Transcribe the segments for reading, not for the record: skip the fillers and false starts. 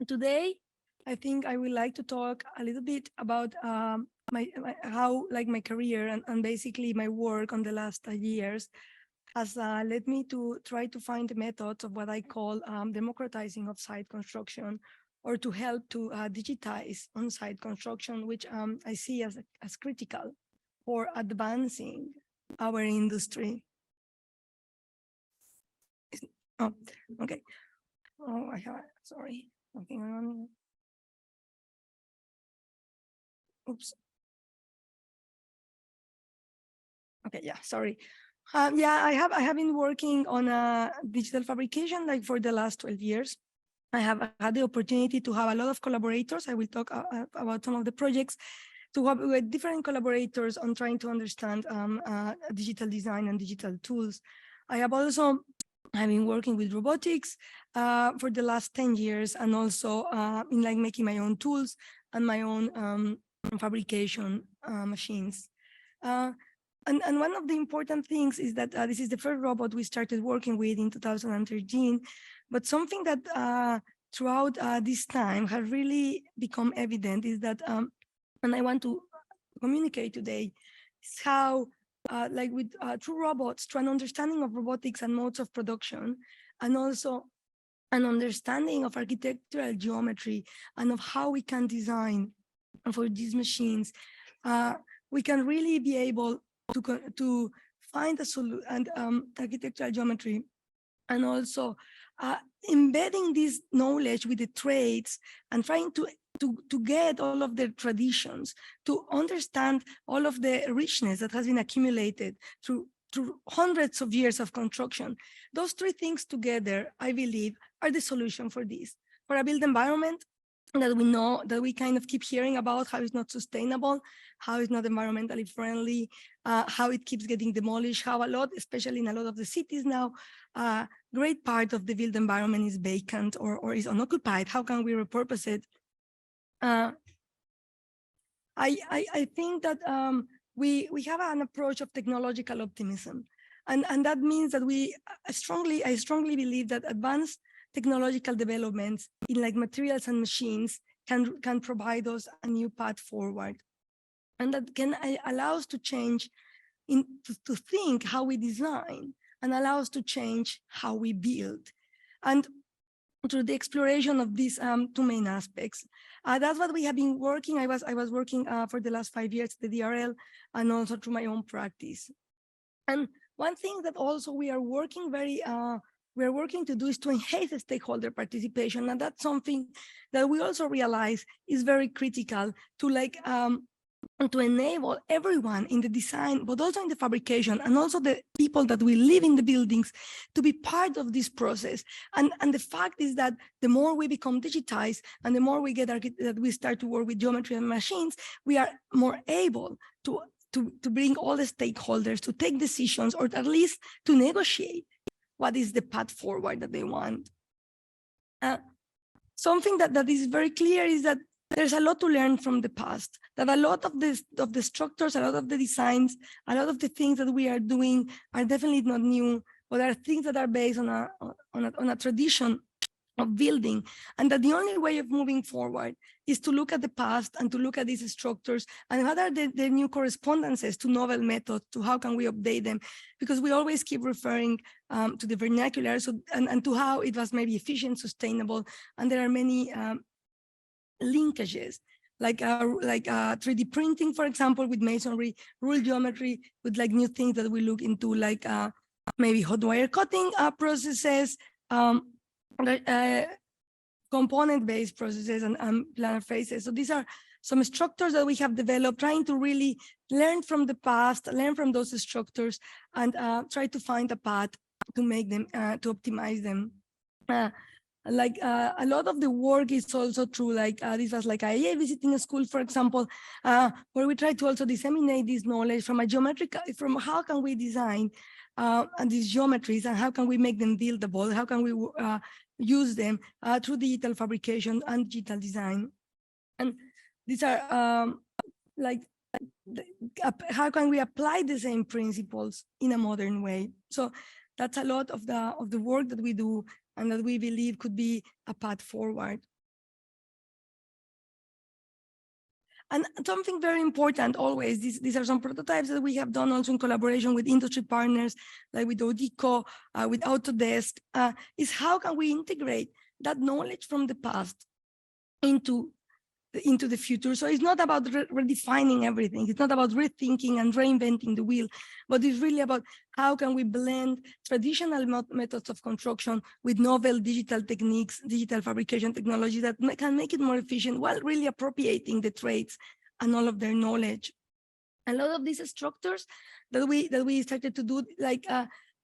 Today, I think I would like to talk a little bit about how my career and basically my work on the last years has led me to try to find the methods of what I call democratizing of site construction, or to help to digitize on-site construction, which I see as critical for advancing our industry. Oh, okay. Oh, sorry. Nothing on. Oops. Okay, yeah, sorry. Yeah, I have been working on digital fabrication like for the last 12 years. I have had the opportunity to have a lot of collaborators. I will talk about some of the projects, to have with different collaborators on trying to understand digital design and digital tools. I have also been working with robotics for the last 10 years, and also in like making my own tools and my own fabrication machines. And one of the important things is that this is the first robot we started working with in 2013, but something that throughout this time has really become evident is that, and I want to communicate today, is how like with through robots, through an understanding of robotics and modes of production, and also an understanding of architectural geometry and of how we can design for these machines, we can really be able to find a solution and architectural geometry, and also embedding this knowledge with the trades and trying to get all of the traditions, to understand all of the richness that has been accumulated through hundreds of years of construction. Those three things together, I believe, are the solution for this. For a built environment that we know, that we kind of keep hearing about how it's not sustainable, how it's not environmentally friendly, how it keeps getting demolished, how a lot, especially in a lot of the cities now, great part of the built environment is vacant or is unoccupied. How can we repurpose it? I think that we have an approach of technological optimism, and that means that I strongly believe that advanced technological developments in like materials and machines can provide us a new path forward, and that can allow us to change to think how we design, and allow us to change how we build. And through the exploration of these two main aspects, that's what we have been working. I was working for the last 5 years at the DRL, and also through my own practice. And one thing that also we are working to do is to enhance stakeholder participation, and that's something that we also realize is very critical to like to enable everyone in the design, but also in the fabrication, and also the people that will live in the buildings, to be part of this process. And the fact is that the more we become digitized, and the more we get that we start to work with geometry and machines, we are more able to bring all the stakeholders to take decisions, or at least to negotiate what is the path forward that they want. Something that is very clear is that there's a lot to learn from the past, that a lot of the structures, a lot of the designs, a lot of the things that we are doing are definitely not new, but are things that are based on a tradition of building, and that the only way of moving forward is to look at the past and to look at these structures and what are the new correspondences to novel methods, to how can we update them, because we always keep referring to the vernacular, so and to how it was maybe efficient, sustainable, and there are many linkages, like 3D printing, for example, with masonry, rule geometry, with like new things that we look into, like maybe hot wire cutting processes, component-based processes, and planar faces. So these are some structures that we have developed, trying to really learn from the past, learn from those structures, and try to find a path to make them, to optimize them. A lot of the work is also through this was like IAAC visiting a school, for example, where we try to also disseminate this knowledge from from how can we design and these geometries, and how can we make them buildable, how can we use them through digital fabrication and digital design. And these are how can we apply the same principles in a modern way. So that's a lot of the work that we do, and that we believe could be a path forward. And something very important always, these are some prototypes that we have done also in collaboration with industry partners, like with Odico, with Autodesk, is how can we integrate that knowledge from the past into the future. So it's not about redefining everything. It's not about rethinking and reinventing the wheel, but it's really about how can we blend traditional methods of construction with novel digital techniques, digital fabrication technology that can make it more efficient while really appropriating the trades and all of their knowledge. A lot of these structures that we started to do, like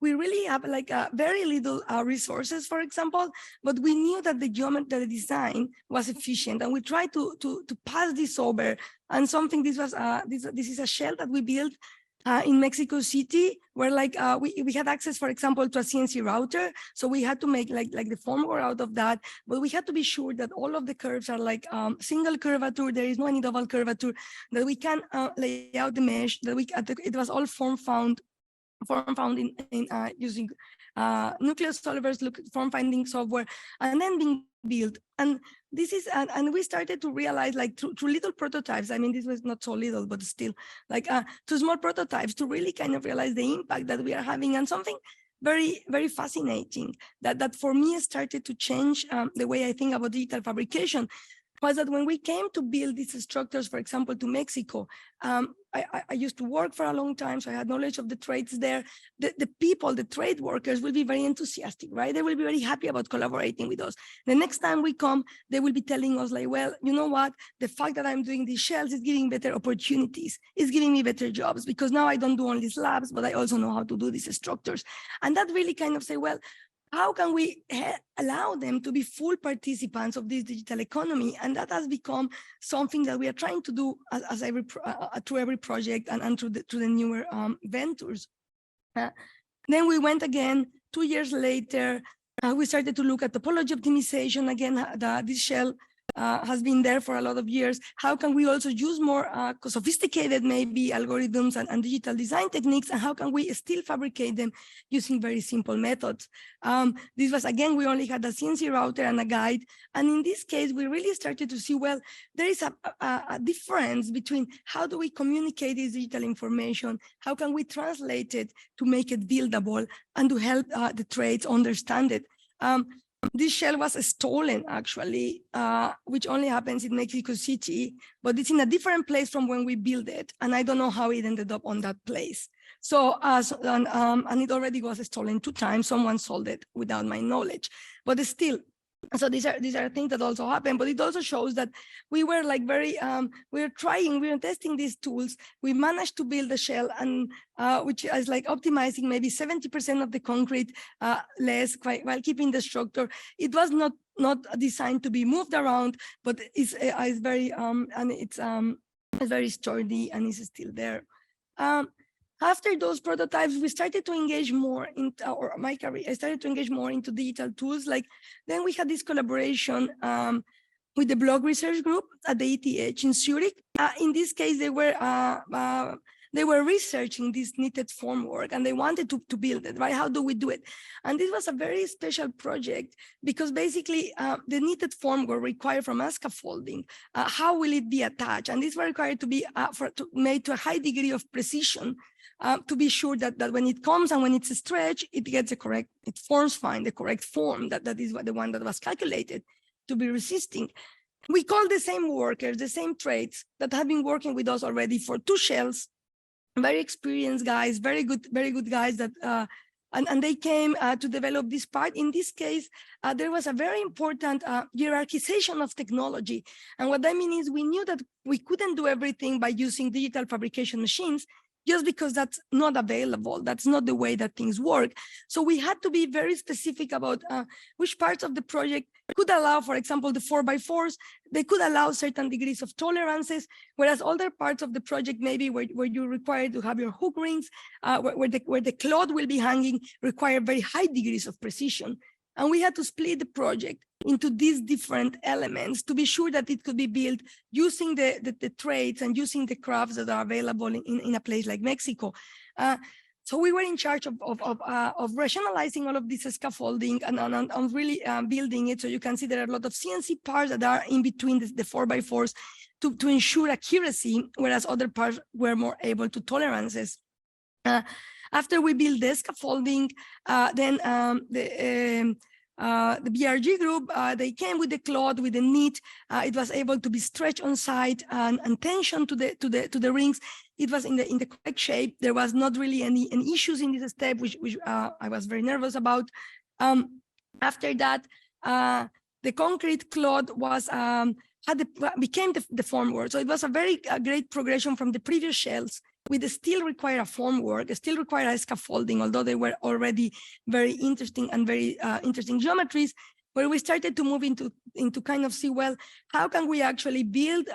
we really have like very little resources, for example, but we knew that the geometry, the design was efficient, and we tried to pass this over. And something, this was this is a shell that we built in Mexico City, where like we had access, for example, to a CNC router. So we had to make like the formwork out of that, but we had to be sure that all of the curves are like single curvature. There is no any double curvature, that we can lay out the mesh, that it was all form found in using nucleus solvers, form finding software, and then being built. And this is, and we started to realize, like through little prototypes, I mean, this was not so little, but still, like two small prototypes, to really kind of realize the impact that we are having. And something very, very fascinating that for me started to change the way I think about digital fabrication was that when we came to build these structures, for example, to Mexico, I used to work for a long time, so I had knowledge of the trades there. The people, the trade workers will be very enthusiastic, right? They will be very happy about collaborating with us. The next time we come, they will be telling us like, well, you know what? The fact that I'm doing these shells is giving better opportunities. It's giving me better jobs, because now I don't do only slabs, but I also know how to do these structures. And that really kind of say, well, how can we allow them to be full participants of this digital economy? And that has become something that we are trying to do through every project and through the newer ventures. Then we went again 2 years later. We started to look at topology optimization. Again, this shell has been there for a lot of years. How can we also use more sophisticated maybe algorithms and digital design techniques, and how can we still fabricate them using very simple methods? This was, again, we only had a CNC router and a guide. And in this case, we really started to see, well, there is a difference between how do we communicate this digital information, how can we translate it to make it buildable and to help the trades understand it. This shell was stolen, actually, which only happens in Mexico City, but it's in a different place from when we built it. And I don't know how it ended up on that place. So, and it already was stolen 2 times. Someone sold it without my knowledge, but still. So these are things that also happen, but it also shows that we were like very, we were testing these tools. We managed to build a shell, and which is like optimizing maybe 70% of the concrete less, while keeping the structure. It was not designed to be moved around, but it's very, and it's very sturdy, and it's still there. After those prototypes, we started to engage more in, or my career, I started to engage more into digital tools. Like then we had this collaboration with the Block Research Group at the ETH in Zurich. In this case, they were researching this knitted formwork, and they wanted to build it, right? How do we do it? And this was a very special project, because basically the knitted formwork required from a scaffolding. How will it be attached? And this was required to be made to a high degree of precision, to be sure that when it comes and when it's stretched, it gets it forms fine, the correct form, that is the one that was calculated to be resisting. We call the same workers, the same trades that have been working with us already for 2 shells, very experienced guys, very good guys that, and they came to develop this part. In this case, there was a very important hierarchization of technology. And what I mean is, we knew that we couldn't do everything by using digital fabrication machines, just because that's not available. That's not the way that things work. So we had to be very specific about which parts of the project could allow, for example, the 4x4s, they could allow certain degrees of tolerances, whereas other parts of the project, maybe where you're required to have your hook rings, where the cloth will be hanging, require very high degrees of precision. And we had to split the project into these different elements to be sure that it could be built using the trades and using the crafts that are available in a place like Mexico. So we were in charge of rationalizing all of this scaffolding and really building it. So you can see there are a lot of CNC parts that are in between the 4x4s to ensure accuracy, whereas other parts were more able to tolerances. After we built the scaffolding, then the BRG group, they came with the cloth, with the knit. It was able to be stretched on site and tensioned to the rings. It was in the correct shape. There was not really any issues in this step, which I was very nervous about. After that, the concrete cloth was became the formwork. So it was a very great progression from the previous shells. We still require a formwork, still require a scaffolding, although they were already very interesting and very interesting geometries, where we started to move into kind of see, well, how can we actually build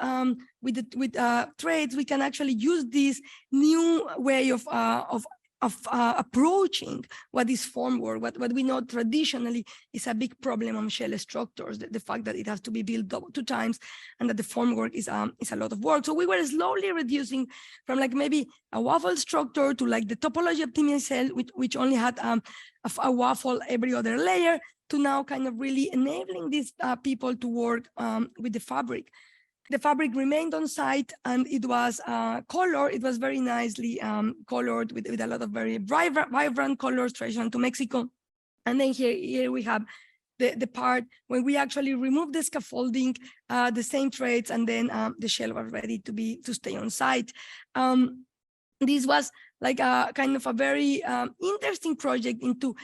with trades? We can actually use this new way of approaching what is formwork, what we know traditionally is a big problem on shell structures, the fact that it has to be built 2 times and that the formwork is a lot of work. So we were slowly reducing from like maybe a waffle structure to like the topology optimized cell, which only had a waffle every other layer, to now kind of really enabling these people to work with the fabric. The fabric remained on site and it was colored. It was very nicely colored with a lot of very vibrant colors, traditional to Mexico. And then here we have the part when we actually remove the scaffolding, the same threads, and then the shell was ready to stay on site. This was like a kind of a very interesting project into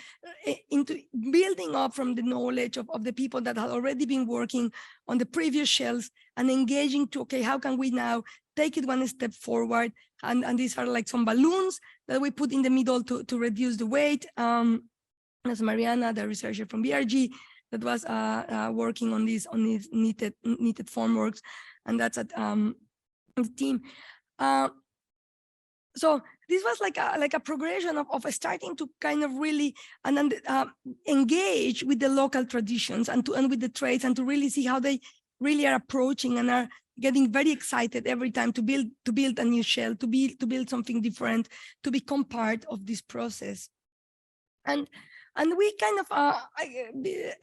building up from the knowledge of the people that had already been working on the previous shells and engaging to, okay, how can we now take it one step forward? And these are like some balloons that we put in the middle to reduce the weight. As Mariana, the researcher from BRG, that was working on these knitted formworks, and that's at the team. So this was like a progression of starting to kind of really engage with the local traditions and with the trades, and to really see how they really are approaching and are getting very excited every time to build a new shell, to build something different, to become part of this process. And we kind of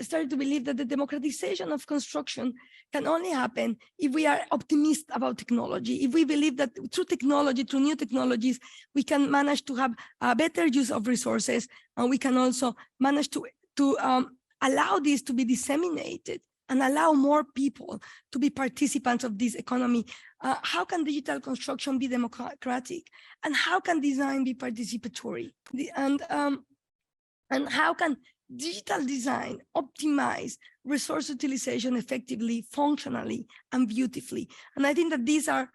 started to believe that the democratization of construction can only happen if we are optimistic about technology, if we believe that through technology, through new technologies, we can manage to have a better use of resources, and we can also manage to allow this to be disseminated and allow more people to be participants of this economy. How can digital construction be democratic? And how can design be participatory? And how can digital design optimize resource utilization effectively, functionally, and beautifully? And I think that these are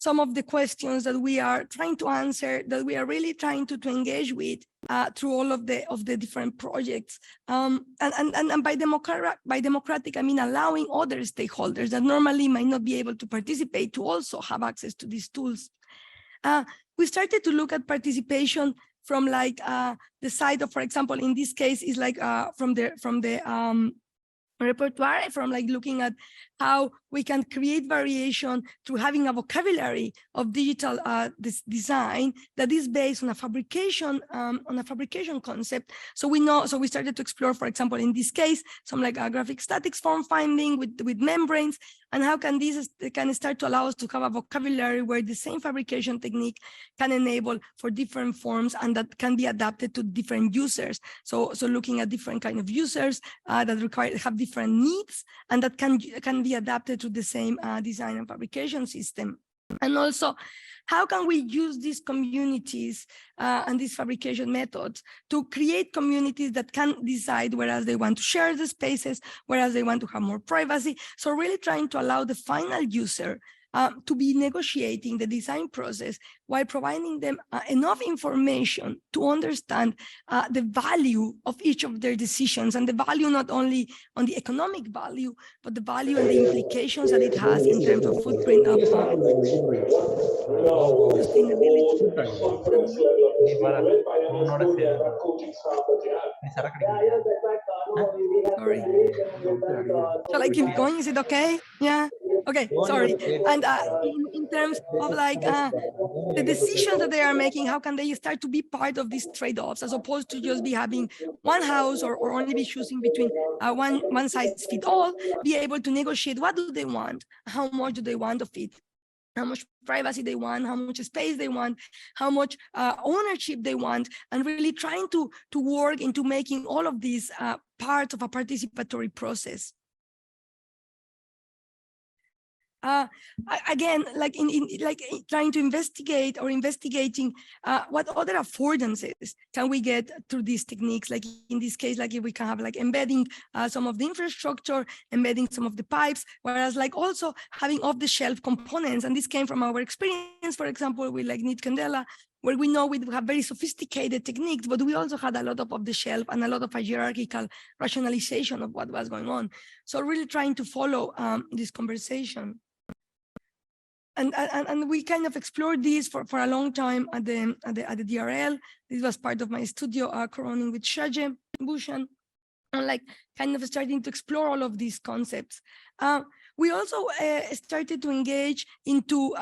some of the questions that we are trying to answer, that we are really trying to engage with through all of the different projects. And by democratic, I mean allowing other stakeholders that normally might not be able to participate to also have access to these tools. We started to look at participation from like the side of, for example, in this case is like from the repertoire, from like looking at how we can create variation through having a vocabulary of digital design that is based on a fabrication concept. So we started to explore, for example, in this case, some like a graphic statics form finding with membranes, and how can this can start to allow us to have a vocabulary where the same fabrication technique can enable for different forms and that can be adapted to different users. So looking at different kind of users that have different needs, and that can be adapted to the same design and fabrication system. And also, how can we use these communities and these fabrication methods to create communities that can decide whereas they want to share the spaces, whereas they want to have more privacy. So really trying to allow the final user to be negotiating the design process while providing them enough information to understand the value of each of their decisions, and the value not only on the economic value, but the value and the implications that it has in terms of footprint of sustainability. Sorry. Shall I keep going? Is it okay? Yeah. Okay. Sorry. And in terms of like the decisions that they are making, how can they start to be part of these trade-offs as opposed to just be having one house or only be choosing between one size fit all, be able to negotiate what do they want, how much do they want of it, how much privacy they want, how much space they want, how much ownership they want, and really trying to work into making all of these part of a participatory process. Again, like trying to investigate or investigating what other affordances can we get through these techniques. Like in this case, like if we can have like embedding some of the infrastructure, embedding some of the pipes, whereas like also having off-the-shelf components. And this came from our experience, for example, with like Need Candela, where we know we have very sophisticated techniques, but we also had a lot of off-the-shelf and a lot of a hierarchical rationalization of what was going on. So really trying to follow this conversation. And we kind of explored this for a long time at the DRL. This was part of my studio coroning with Shaje Bushan, and like kind of starting to explore all of these concepts. We also started to engage into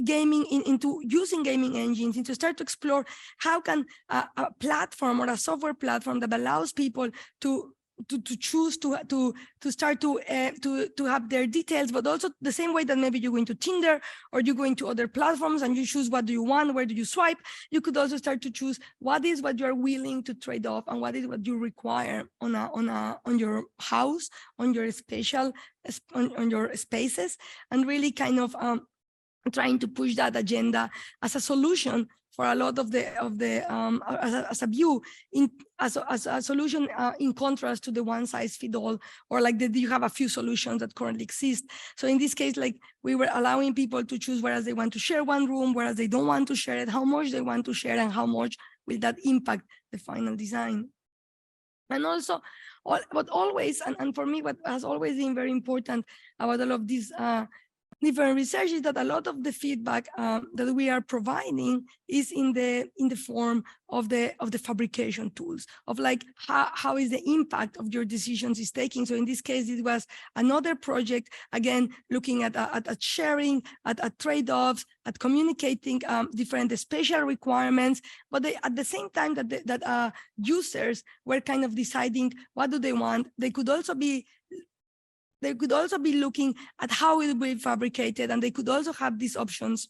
gaming, into using gaming engines, and to start to explore how can a platform or a software platform that allows people to choose to start to have their details, but also the same way that maybe you go into Tinder or you go into other platforms and you choose what do you want, where do you swipe, you could also start to choose what is what you're willing to trade off and what is what you require on your house, on your spatial, on your spaces, and really kind of trying to push that agenda as a solution for a lot of the as a view as a solution in contrast to the one size fit all, or like you have a few solutions that currently exist. So in this case, like we were allowing people to choose whereas they want to share one room, whereas they don't want to share it, how much they want to share, and how much will that impact the final design. And also, but always, and for me, what has always been very important about all of these different research is that a lot of the feedback that we are providing is in the form of the fabrication tools, of like how is the impact of your decisions is taking. So in this case, it was another project, again looking at sharing, at trade-offs, at communicating different spatial requirements, but at the same time that users were kind of deciding what do they want. They could also be looking at how it will be fabricated, and they could also have these options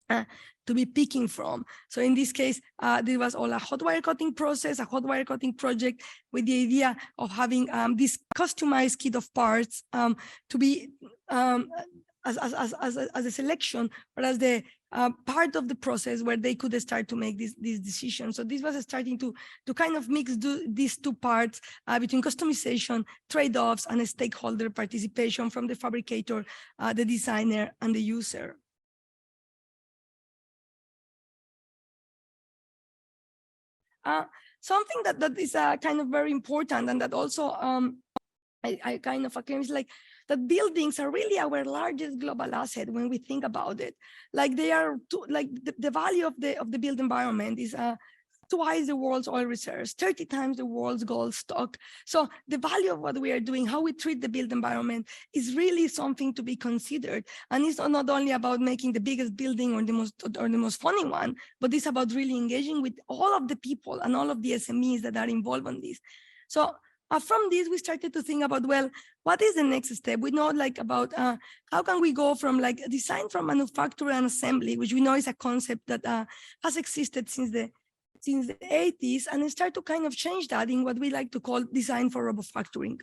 to be picking from. So in this case, there was all a hot wire cutting process, a hot wire cutting project, with the idea of having this customized kit of parts to be as a selection, or as the part of the process where they could start to make these decisions. So this was starting to kind of mix these two parts between customization, trade-offs, and stakeholder participation from the fabricator, the designer, and the user. Something that is kind of very important, and that also I kind of acclaim, is like that buildings are really our largest global asset when we think about it. Like they are, like the value of the built environment is twice the world's oil reserves, 30 times the world's gold stock. So the value of what we are doing, how we treat the built environment, is really something to be considered. And it's not only about making the biggest building or the most funny one, but it's about really engaging with all of the people and all of the SMEs that are involved in this. So from this, we started to think about, well, what is the next step? We know like about how can we go from like design from manufacture and assembly, which we know is a concept that has existed since the 80s, and start to kind of change that in what we like to call design for robofacturing.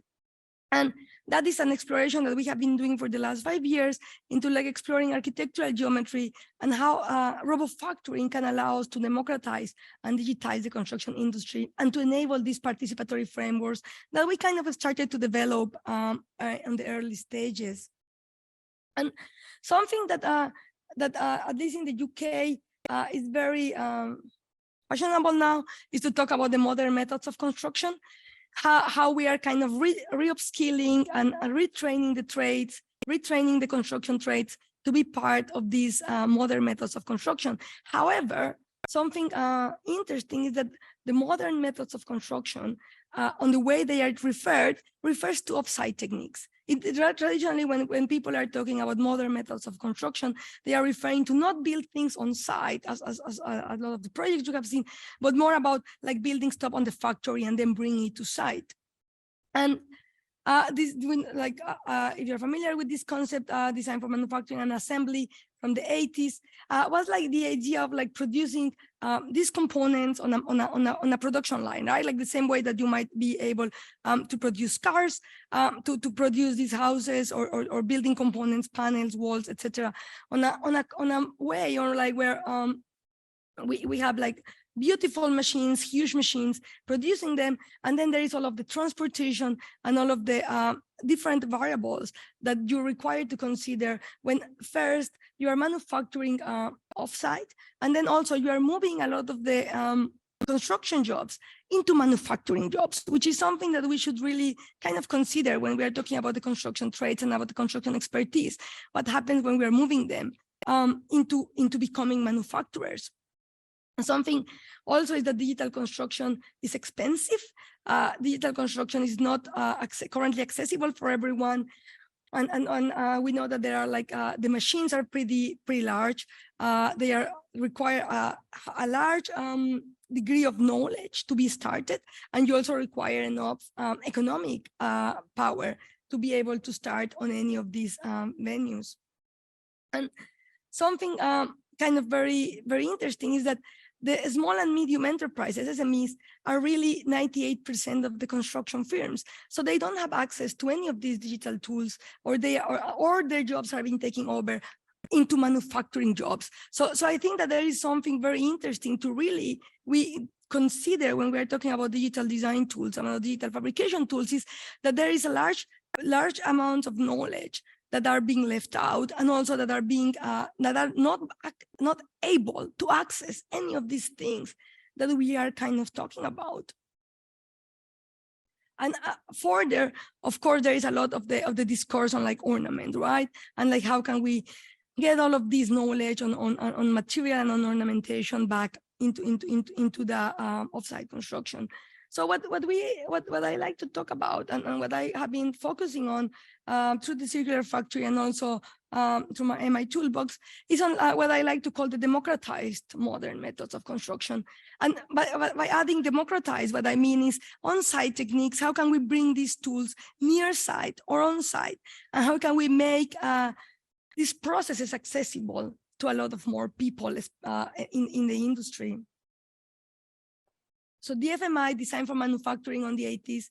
And that is an exploration that we have been doing for the last 5 years into like exploring architectural geometry and how robofacturing can allow us to democratize and digitize the construction industry, and to enable these participatory frameworks that we kind of started to develop in the early stages. And something that at least in the UK is very fashionable now is to talk about the modern methods of construction. How we are kind of re-upskilling and retraining the trades, retraining the construction trades to be part of these modern methods of construction. However, something interesting is that the modern methods of construction, on the way they are refers to offsite techniques. Traditionally, when people are talking about modern methods of construction, they are referring to not build things on site, as a lot of the projects you have seen, but more about like building stuff on the factory and then bringing it to site. And if you're familiar with this concept, design for manufacturing and assembly from the 80s, was like the idea of like producing these components on a production line, right? Like the same way that you might be able to produce cars, to produce these houses or building components, panels, walls, etc. on a way, or like where we have like beautiful machines, huge machines producing them. And then there is all of the transportation and all of the different variables that you're required to consider when first you are manufacturing offsite. And then also you are moving a lot of the construction jobs into manufacturing jobs, which is something that we should really kind of consider when we are talking about the construction trades and about the construction expertise. What happens when we are moving them into becoming manufacturers? Something also is that digital construction is expensive. Digital construction is not currently accessible for everyone. And we know that there are like the machines are pretty large. They require a large degree of knowledge to be started, and you also require enough economic power to be able to start on any of these venues. And something kind of very interesting is that the small and medium enterprises, SMEs, are really 98% of the construction firms. So they don't have access to any of these digital tools, or their jobs are being taken over into manufacturing jobs. So I think that there is something very interesting to really we consider when we are talking about digital design tools and about digital fabrication tools, is that there is a large amount of knowledge that are being left out, and also that are being that are not able to access any of these things that we are kind of talking about. And further, of course, there is a lot of the discourse on like ornament, right? And like how can we get all of this knowledge on material and on ornamentation back into the offsite construction. So what I like to talk about, and what I have been focusing on through the Circular Factory and also through my toolbox, is on what I like to call the democratized modern methods of construction. And by adding democratized, what I mean is on-site techniques. How can we bring these tools near site or on-site? And how can we make these processes accessible to a lot of more people in the industry? So DFMI, design for manufacturing, on the 80s,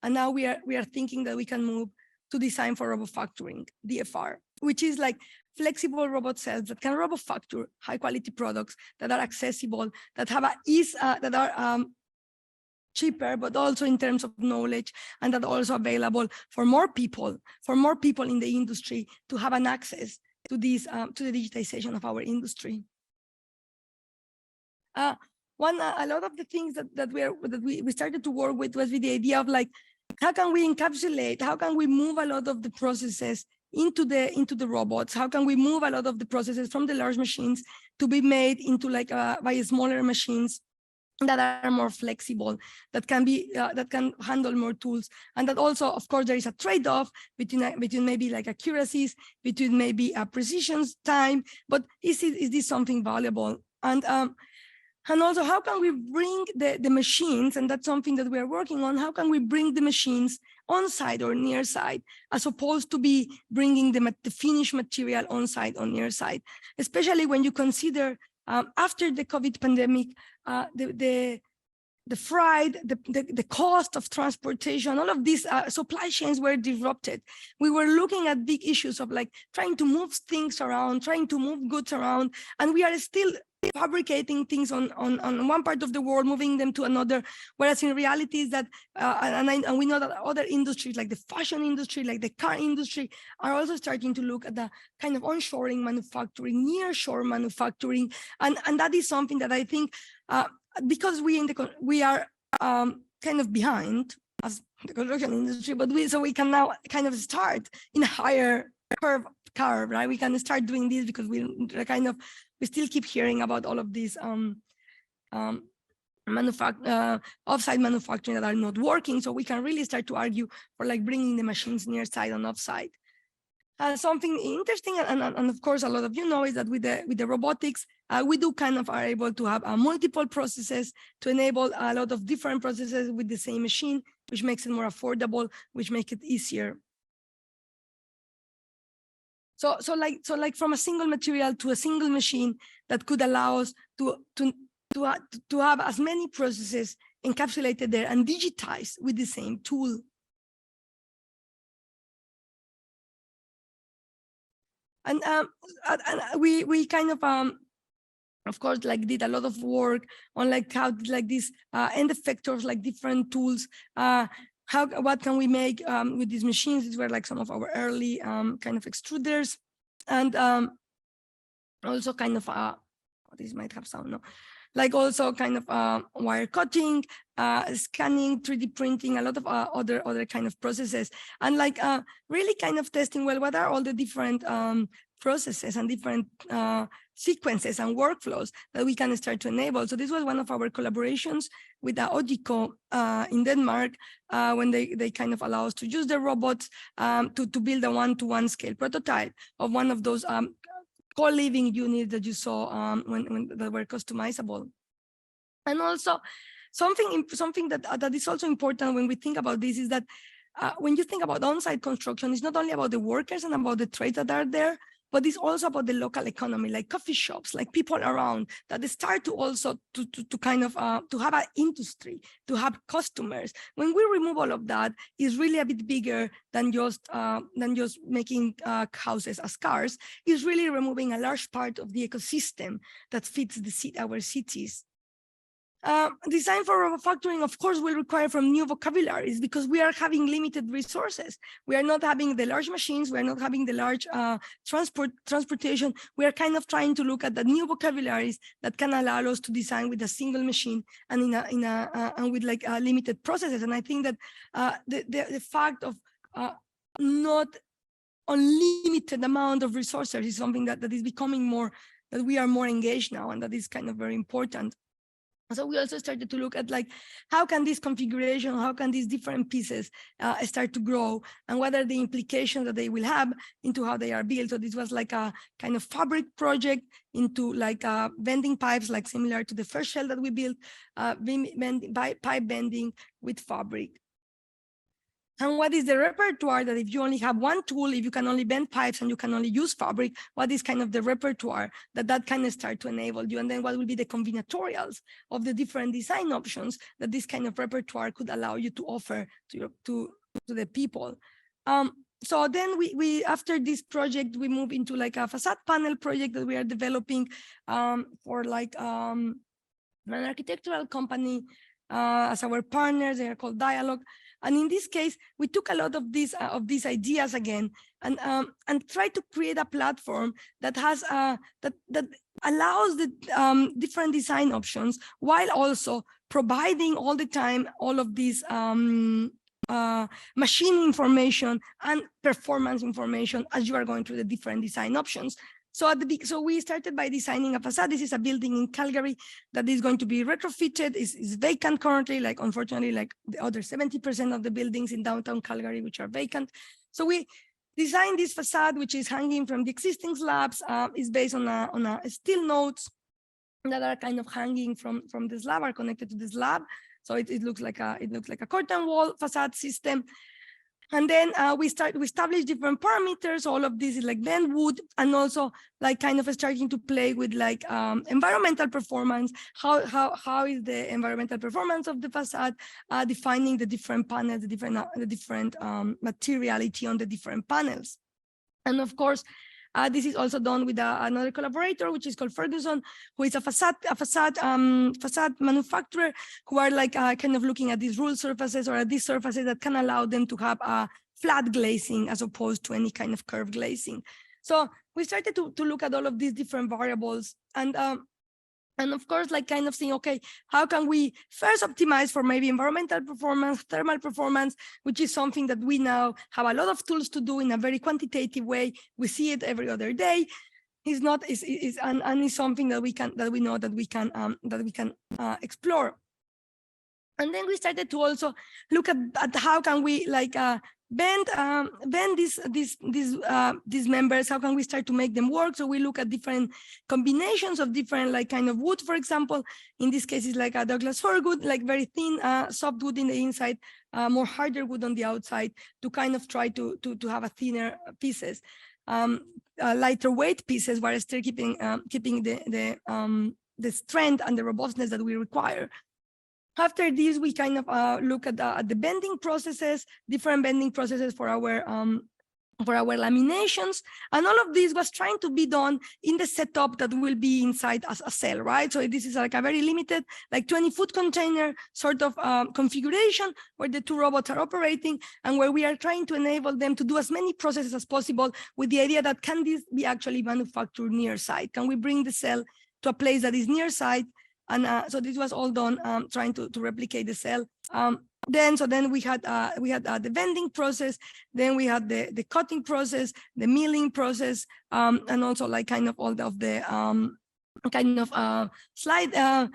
and now we are thinking that we can move to design for robofacturing, DFR, which is like flexible robot cells that can robofacture high quality products that are accessible, that have that are cheaper, but also in terms of knowledge, and that are also available for more people in the industry to have an access to these to the digitization of our industry. A lot of the things that we started to work with was with the idea of like, how can we encapsulate, how can we move a lot of the processes into the robots? How can we move a lot of the processes from the large machines to be made into like by smaller machines that are more flexible, that can handle more tools, and that also, of course, there is a trade-off between maybe like accuracies, between maybe a precision time, but is this something valuable? And also, how can we bring the machines, and that's something that we are working on, how can we bring the machines on-site or near-site, as opposed to be bringing the finished material on-site or near-site, especially when you consider after the COVID pandemic, the freight, the cost of transportation, all of these supply chains were disrupted. We were looking at big issues of like trying to move things around, trying to move goods around, and we are still fabricating things on one part of the world, moving them to another, whereas in reality is that, and we know that other industries like the fashion industry, like the car industry, are also starting to look at the kind of onshoring manufacturing, nearshore manufacturing, and that is something that I think, because we are kind of behind as the construction industry, but we can now kind of start in a higher curve, right? We can start doing this because we still keep hearing about all of these offsite manufacturing that are not working. So we can really start to argue for like bringing the machines near site and offsite. Something interesting, and of course, a lot of you know, is that with the robotics, we do kind of are able to have multiple processes to enable a lot of different processes with the same machine, which makes it more affordable, which makes it easier. So like from a single material to a single machine that could allow us to have as many processes encapsulated there and digitized with the same tool. And we kind of course, like did a lot of work on like how like these end effectors, like different tools. What can we make with these machines? These were like some of our early kind of extruders, and also kind of this might have sound, no, like also kind of wire cutting, scanning, 3D printing, a lot of other kind of processes, and like really kind of testing, well, what are all the different processes and different sequences and workflows that we can start to enable. So this was one of our collaborations with the Odico in Denmark, when they kind of allow us to use the robots to build a one-to-one scale prototype of one of those co-living units that you saw when that were customizable. And also something that is also important when we think about this is that when you think about on-site construction, it's not only about the workers and about the trades that are there, but it's also about the local economy, like coffee shops, like people around that they start to also to kind of to have an industry, to have customers. When we remove all of that, it's really a bit bigger than just making houses as cars. It's really removing a large part of the ecosystem that fits our cities. Design for manufacturing, of course, will require from new vocabularies because we are having limited resources. We are not having the large machines. We are not having the large transportation. We are kind of trying to look at the new vocabularies that can allow us to design with a single machine and and with like limited processes. And I think that the fact of not unlimited amount of resources is something that is becoming more, that we are more engaged now, and that is kind of very important. So we also started to look at like, how can this configuration, how can these different pieces start to grow, and what are the implications that they will have into how they are built. So this was like a kind of fabric project into like bending pipes, like similar to the first shell that we built, pipe bending with fabric. And what is the repertoire that if you only have one tool, if you can only bend pipes and you can only use fabric, what is kind of the repertoire that kind of start to enable you? And then what will be the combinatorials of the different design options that this kind of repertoire could allow you to offer to the people? So then we after this project, we move into like a facade panel project that we are developing for like an architectural company as our partners. They are called Dialogue. And in this case, we took a lot of these ideas again and tried to create a platform that has that allows the different design options while also providing all the time all of these machine information and performance information as you are going through the different design options. So we started by designing a facade. This is a building in Calgary that is going to be retrofitted. Is vacant currently, like unfortunately, like the other 70% of the buildings in downtown Calgary, which are vacant. So we designed this facade, which is hanging from the existing slabs, is based on a steel nodes that are kind of hanging from the slab, are connected to the slab. So it looks like a curtain wall facade system. And then we establish different parameters. All of this is like bend wood, and also like kind of starting to play with like environmental performance. How is the environmental performance of the facade, defining the different panels, the different materiality on the different panels. And of course, this is also done with another collaborator, which is called Ferguson, who is a facade manufacturer, who are like kind of looking at these ruled surfaces or at these surfaces that can allow them to have a flat glazing as opposed to any kind of curved glazing. So we started to look at all of these different variables, and of course, like kind of saying, okay, how can we first optimize for maybe environmental performance, thermal performance, which is something that we now have a lot of tools to do in a very quantitative way. We see it every other day. It's something that we know that we can explore. And then we started to also look at how can we like bend these members, how can we start to make them work? So we look at different combinations of different like kind of wood, for example. In this case, it's like a Douglas fir wood, like very thin, soft wood in the inside, more harder wood on the outside, to kind of try to have a thinner pieces, lighter weight pieces, while still keeping the strength and the robustness that we require. After this, we kind of look at the bending processes, different bending processes for our laminations. And all of this was trying to be done in the setup that will be inside as a cell, right? So this is like a very limited, like 20-foot container sort of configuration where the two robots are operating, and where we are trying to enable them to do as many processes as possible, with the idea that can this be actually manufactured near site? Can we bring the cell to a place that is near site? And so this was all done trying to replicate the cell. Then we had the bending process, then we had the cutting process, the milling process, and also like kind of all of the kind of slide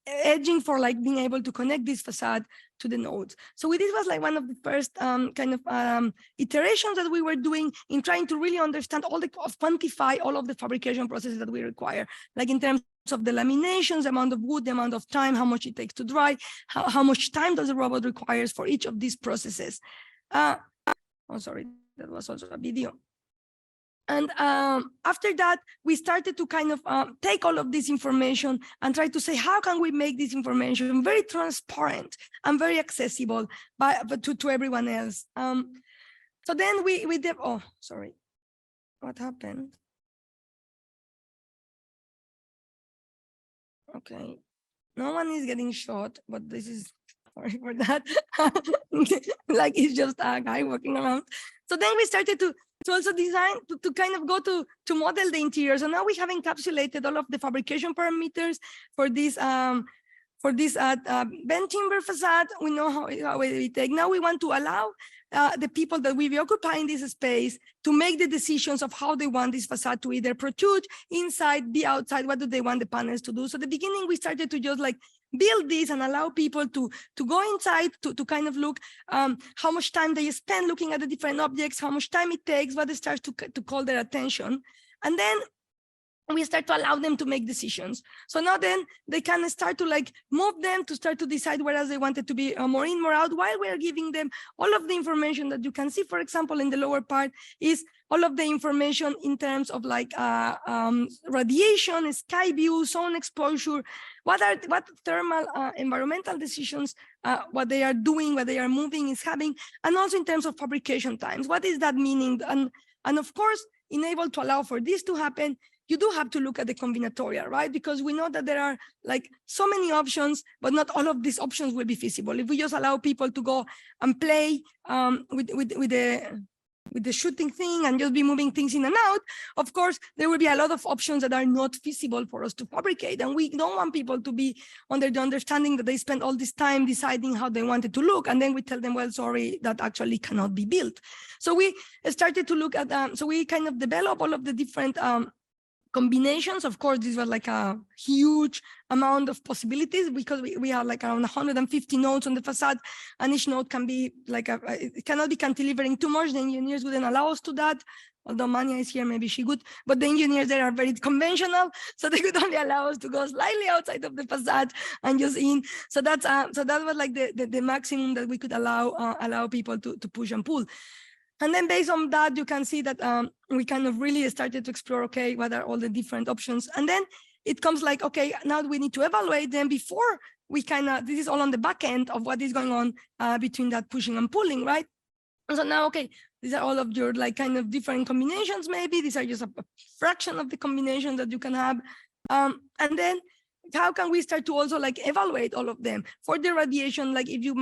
edging for like being able to connect this facade to the nodes. So this was like one of the first kind of iterations that we were doing in trying to really understand quantify all of the fabrication processes that we require, like in terms of the laminations, the amount of wood, the amount of time, how much it takes to dry, how much time does the robot requires for each of these processes. Oh, sorry, that was also a video. And after that, we started to kind of take all of this information and try to say, how can we make this information very transparent and very accessible to everyone else? So then we did, oh, sorry, what happened? Okay, no one is getting shot, but this is, sorry for that. Like it's just a guy walking around. So then we started to also design, to kind of go to model the interior. So now we have encapsulated all of the fabrication parameters for this bent timber facade. We know how we take. Now we want to allow the people that will be occupying this space to make the decisions of how they want this facade to either protrude inside, be outside, what do they want the panels to do. So at the beginning, we started to just like build this and allow people to go inside, to kind of look how much time they spend looking at the different objects, how much time it takes, what starts to call their attention. And then we start to allow them to make decisions. So now then they can start to like move them to start to decide whereas they wanted to be more in, more out, while we're giving them all of the information that you can see. For example, in the lower part is all of the information in terms of like radiation, sky view, zone exposure, what thermal environmental decisions, what they are doing, what they are moving is having, and also in terms of fabrication times. What is that meaning? And of course, in able to allow for this to happen, you do have to look at the combinatorial, right? Because we know that there are like so many options, but not all of these options will be feasible. If we just allow people to go and play with the shooting thing and just be moving things in and out, of course, there will be a lot of options that are not feasible for us to fabricate. And we don't want people to be under the understanding that they spend all this time deciding how they want it to look. And then we tell them, well, sorry, that actually cannot be built. So we started to look at, so we kind of develop all of the different combinations. Of course, this was like a huge amount of possibilities because we have like around 150 nodes on the facade, and each node can be like it cannot be cantilevering too much. The engineers wouldn't allow us to that. Although Mania is here, maybe she would, but the engineers there are very conventional, so they could only allow us to go slightly outside of the facade and just in. So that's so that was like the maximum that we could allow people to push and pull. And then based on that, you can see that we kind of really started to explore, okay, what are all the different options? And then it comes like, okay, now we need to evaluate them before we kind of, this is all on the back end of what is going on between that pushing and pulling, right? And so now, okay, these are all of your like kind of different combinations, maybe. These are just a fraction of the combinations that you can have. And then how can we start to also like evaluate all of them for the radiation? Like if you,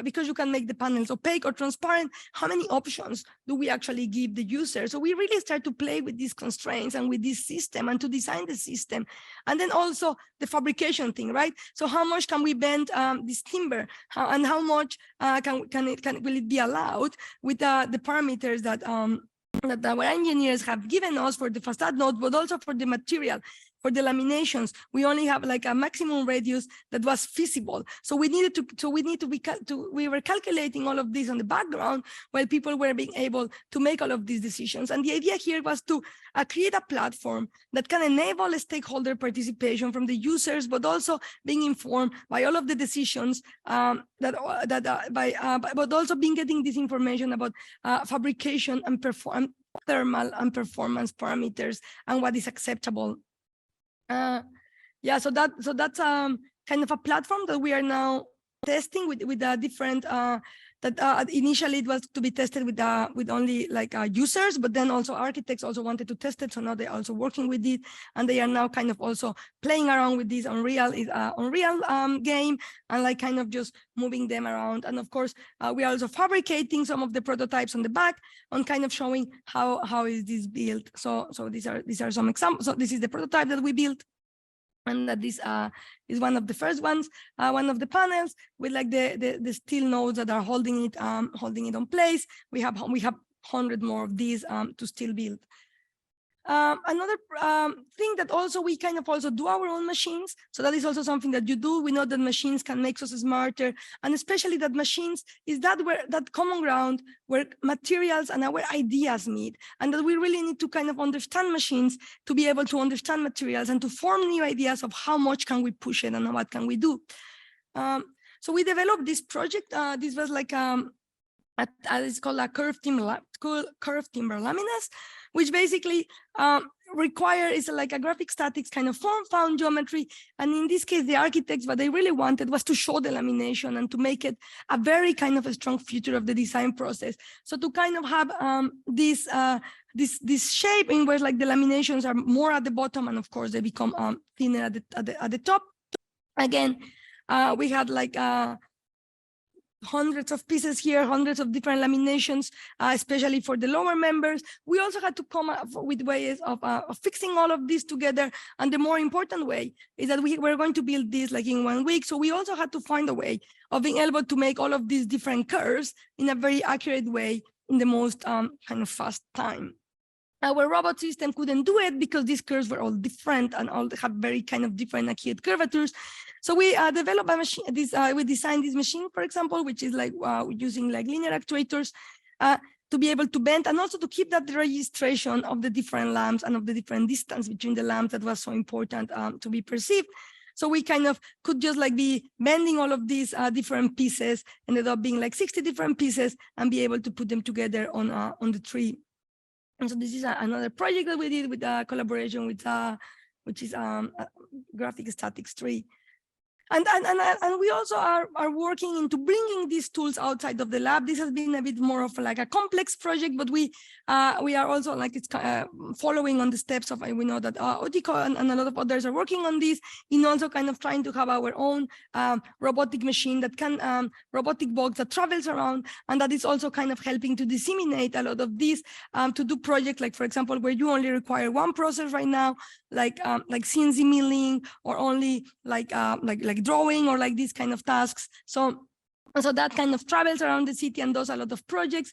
because you can make the panels opaque or transparent, how many options do we actually give the user? So we really start to play with these constraints and with this system and to design the system. And then also the fabrication thing, right? So how much can we bend this timber, and how much will it be allowed with the parameters that our engineers have given us for the facade node, but also for the material. for the laminations, we only have like a maximum radius that was feasible. So we needed to, we were calculating all of this on the background while people were being able to make all of these decisions. And the idea here was to create a platform that can enable stakeholder participation from the users, but also being informed by all of the decisions but also being getting this information about fabrication and thermal and performance parameters and what is acceptable. Yeah, so that's kind of a platform that we are now testing with a different initially it was to be tested with only like users, but then also architects also wanted to test it, so now they're also working with it, and they are now kind of also playing around with this Unreal game and like kind of just moving them around. And of course we are also fabricating some of the prototypes on the back on kind of showing how is this built. So these are some examples. So this is the prototype that we built, and that this is one of the first ones, one of the panels with like the steel nodes that are holding it on place. We have 100 more of these to still build. Another thing that also we kind of also do our own machines. So that is also something that you do. We know that machines can make us smarter, and especially that machines is that common ground where materials and our ideas meet, and that we really need to kind of understand machines to be able to understand materials and to form new ideas of how much can we push it and what can we do. So we developed this project. This was like it's called a curved timber laminas, which basically is like a graphic statics kind of found geometry. And in this case, the architects, what they really wanted was to show the lamination and to make it a very kind of a strong feature of the design process. So to kind of have this shape in where like the laminations are more at the bottom, and of course they become thinner at the top. Again, we had like hundreds of pieces here, hundreds of different laminations, especially for the lower members. We also had to come up with ways of fixing all of this together. And the more important way is that we were going to build this like in 1 week. So we also had to find a way of being able to make all of these different curves in a very accurate way in the most kind of fast time. Our robot system couldn't do it because these curves were all different and all have very kind of different acute curvatures. So we developed a machine. We designed this machine, for example, which is like using like linear actuators to be able to bend and also to keep that registration of the different lamps and of the different distance between the lamps that was so important to be perceived. So we kind of could just like be bending all of these different pieces, ended up being like 60 different pieces, and be able to put them together on the tree. And so this is another project that we did with a collaboration with which is graphic statics tree. And we also are working into bringing these tools outside of the lab. This has been a bit more of like a complex project, but we are also like it's following on the steps of, we know that Otico and a lot of others are working on this, in also kind of trying to have our own robotic machine that can, robotic box that travels around, and that is also kind of helping to disseminate a lot of these to do projects like, for example, where you only require one process right now, like CNC milling, or only like drawing, or like these kind of tasks. So that kind of travels around the city and does a lot of projects.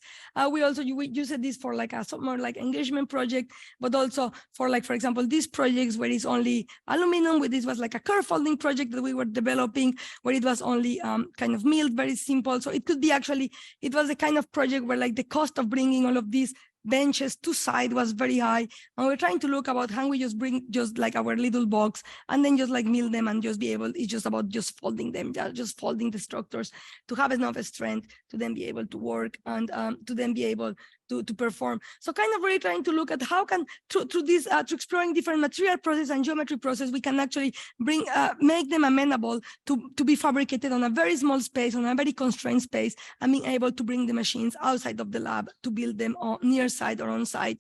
We use this for like a more like engagement project, but also for like, for example, these projects where it's only aluminum. This was like a curve folding project that we were developing, where it was only kind of milled, very simple. So it could be actually, it was a kind of project where like the cost of bringing all of these benches to site was very high, and we're trying to look about how we just bring just like our little box and then just like mill them and just be able, it's just about just folding them, just folding the structures to have enough strength to then be able to work and to then be able to perform. So kind of really trying to look at how can through this through exploring different material process and geometry process, we can actually bring make them amenable to be fabricated on a very small space, on a very constrained space, and being able to bring the machines outside of the lab to build them on near site or on site.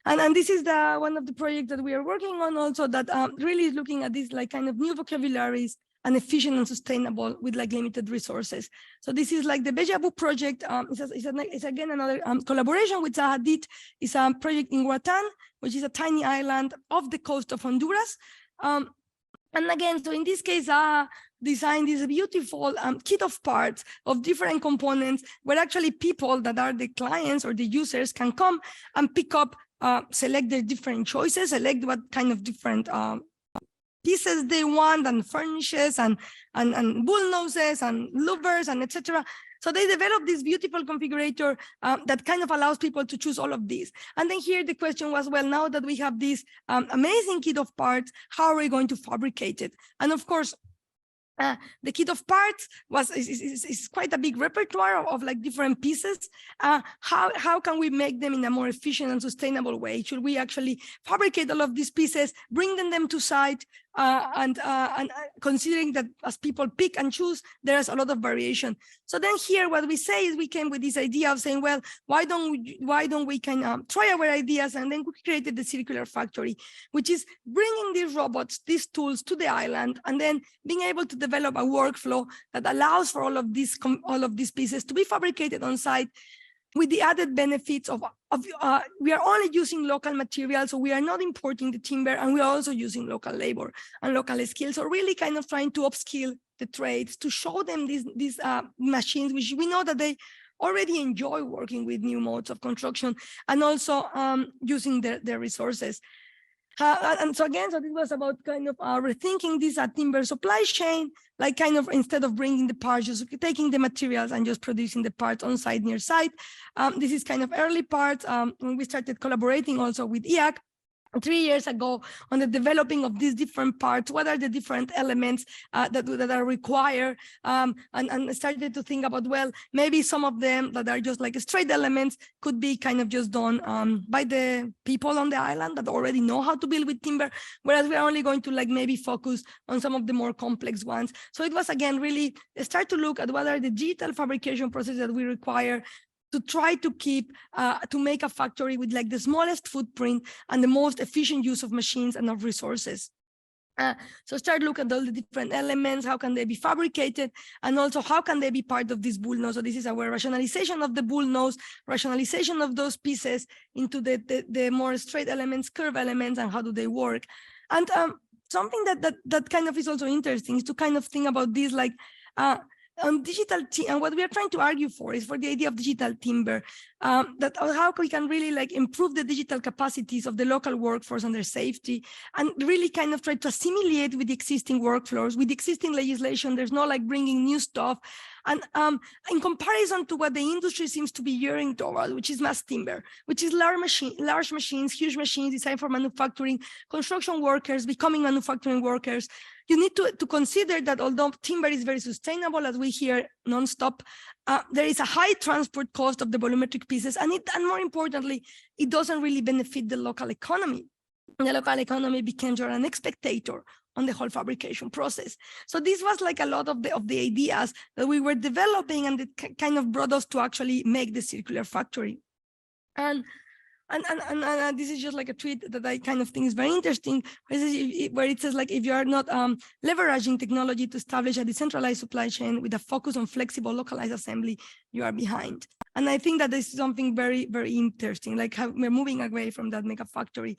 And this is one of the projects that we are working on also, that really is looking at these like kind of new vocabularies and efficient and sustainable with like limited resources. So this is like the Bejabu project. It's again another collaboration with Zahadit. It's a project in Guatan, which is a tiny island off the coast of Honduras. And again, so in this case, designed this beautiful kit of parts of different components, where actually people that are the clients or the users can come and pick up select their different choices, select what kind of different pieces they want, and furnishes, and bullnoses, and louvers, and etc. So they developed this beautiful configurator that kind of allows people to choose all of these. And then here the question was, well, now that we have this amazing kit of parts, how are we going to fabricate it? And of course, the kit of parts is quite a big repertoire of like different pieces. How can we make them in a more efficient and sustainable way? Should we actually fabricate all of these pieces, bring them to site, and considering that as people pick and choose, there's a lot of variation. So then here, what we say is we came with this idea of saying, well, why don't we can try our ideas? And then we created the circular factory, which is bringing these robots, these tools to the island, and then being able to develop a workflow that allows for all of these pieces to be fabricated on site, with the added benefits of we are only using local materials, so we are not importing the timber, and we are also using local labor and local skills. So really kind of trying to upskill the trades, to show them these machines, which we know that they already enjoy working with new modes of construction, and also using their resources. And so again, so this was about kind of rethinking this timber supply chain, like kind of instead of bringing the parts, just taking the materials and just producing the parts on site, near site. This is kind of early parts when we started collaborating also with IAAC 3 years ago on the developing of these different parts. What are the different elements that are required, and started to think about, well, maybe some of them that are just like straight elements could be kind of just done by the people on the island that already know how to build with timber, whereas we're only going to like maybe focus on some of the more complex ones. So it was again really start to look at what are the digital fabrication processes that we require to try to keep, to make a factory with like the smallest footprint and the most efficient use of machines and of resources. So start looking at all the different elements, how can they be fabricated, and also how can they be part of this bull nose. So this is our rationalization of the bull nose, rationalization of those pieces into the more straight elements, curve elements, and how do they work. And something that kind of is also interesting is to kind of think about this like, on digital, and what we are trying to argue for is for the idea of digital timber, that how we can really like improve the digital capacities of the local workforce and their safety, and really kind of try to assimilate with the existing workflows, with the existing legislation. There's no like bringing new stuff. And in comparison to what the industry seems to be yearning toward, which is mass timber, which is large machines, huge machines designed for manufacturing, construction workers becoming manufacturing workers, you need to consider that although timber is very sustainable, as we hear nonstop, there is a high transport cost of the volumetric pieces, and more importantly, it doesn't really benefit the local economy. The local economy becomes an spectator on the whole fabrication process. So this was like a lot of the ideas that we were developing, and it kind of brought us to actually make the circular factory. And this is just like a tweet that I kind of think is very interesting, where it says like, if you are not leveraging technology to establish a decentralized supply chain with a focus on flexible localized assembly, you are behind. And I think that this is something very, very interesting, like how we're moving away from that mega factory.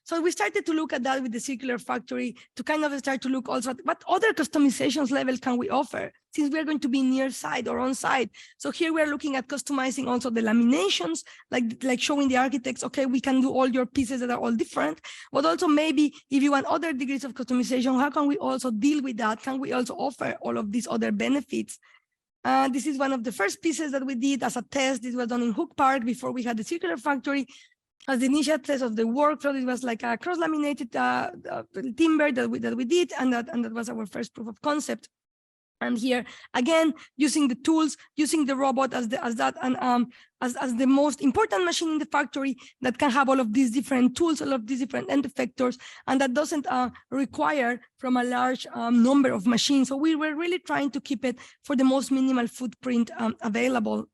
So we started to look at that with the circular factory, to kind of start to look also at what other customizations level can we offer, since we're going to be near site or on site. So here we're looking at customizing also the laminations, like showing the architects, okay, we can do all your pieces that are all different, but also maybe if you want other degrees of customization, how can we also deal with that? Can we also offer all of these other benefits? This is one of the first pieces that we did as a test. This was done in Hook Park before we had the circular factory. As the initial test of the workflow, it was like a cross-laminated timber that we did, and that was our first proof of concept. And here again, using the tools, using the robot as the most important machine in the factory that can have all of these different tools, all of these different end effectors, and that doesn't require from a large number of machines. So we were really trying to keep it for the most minimal footprint available.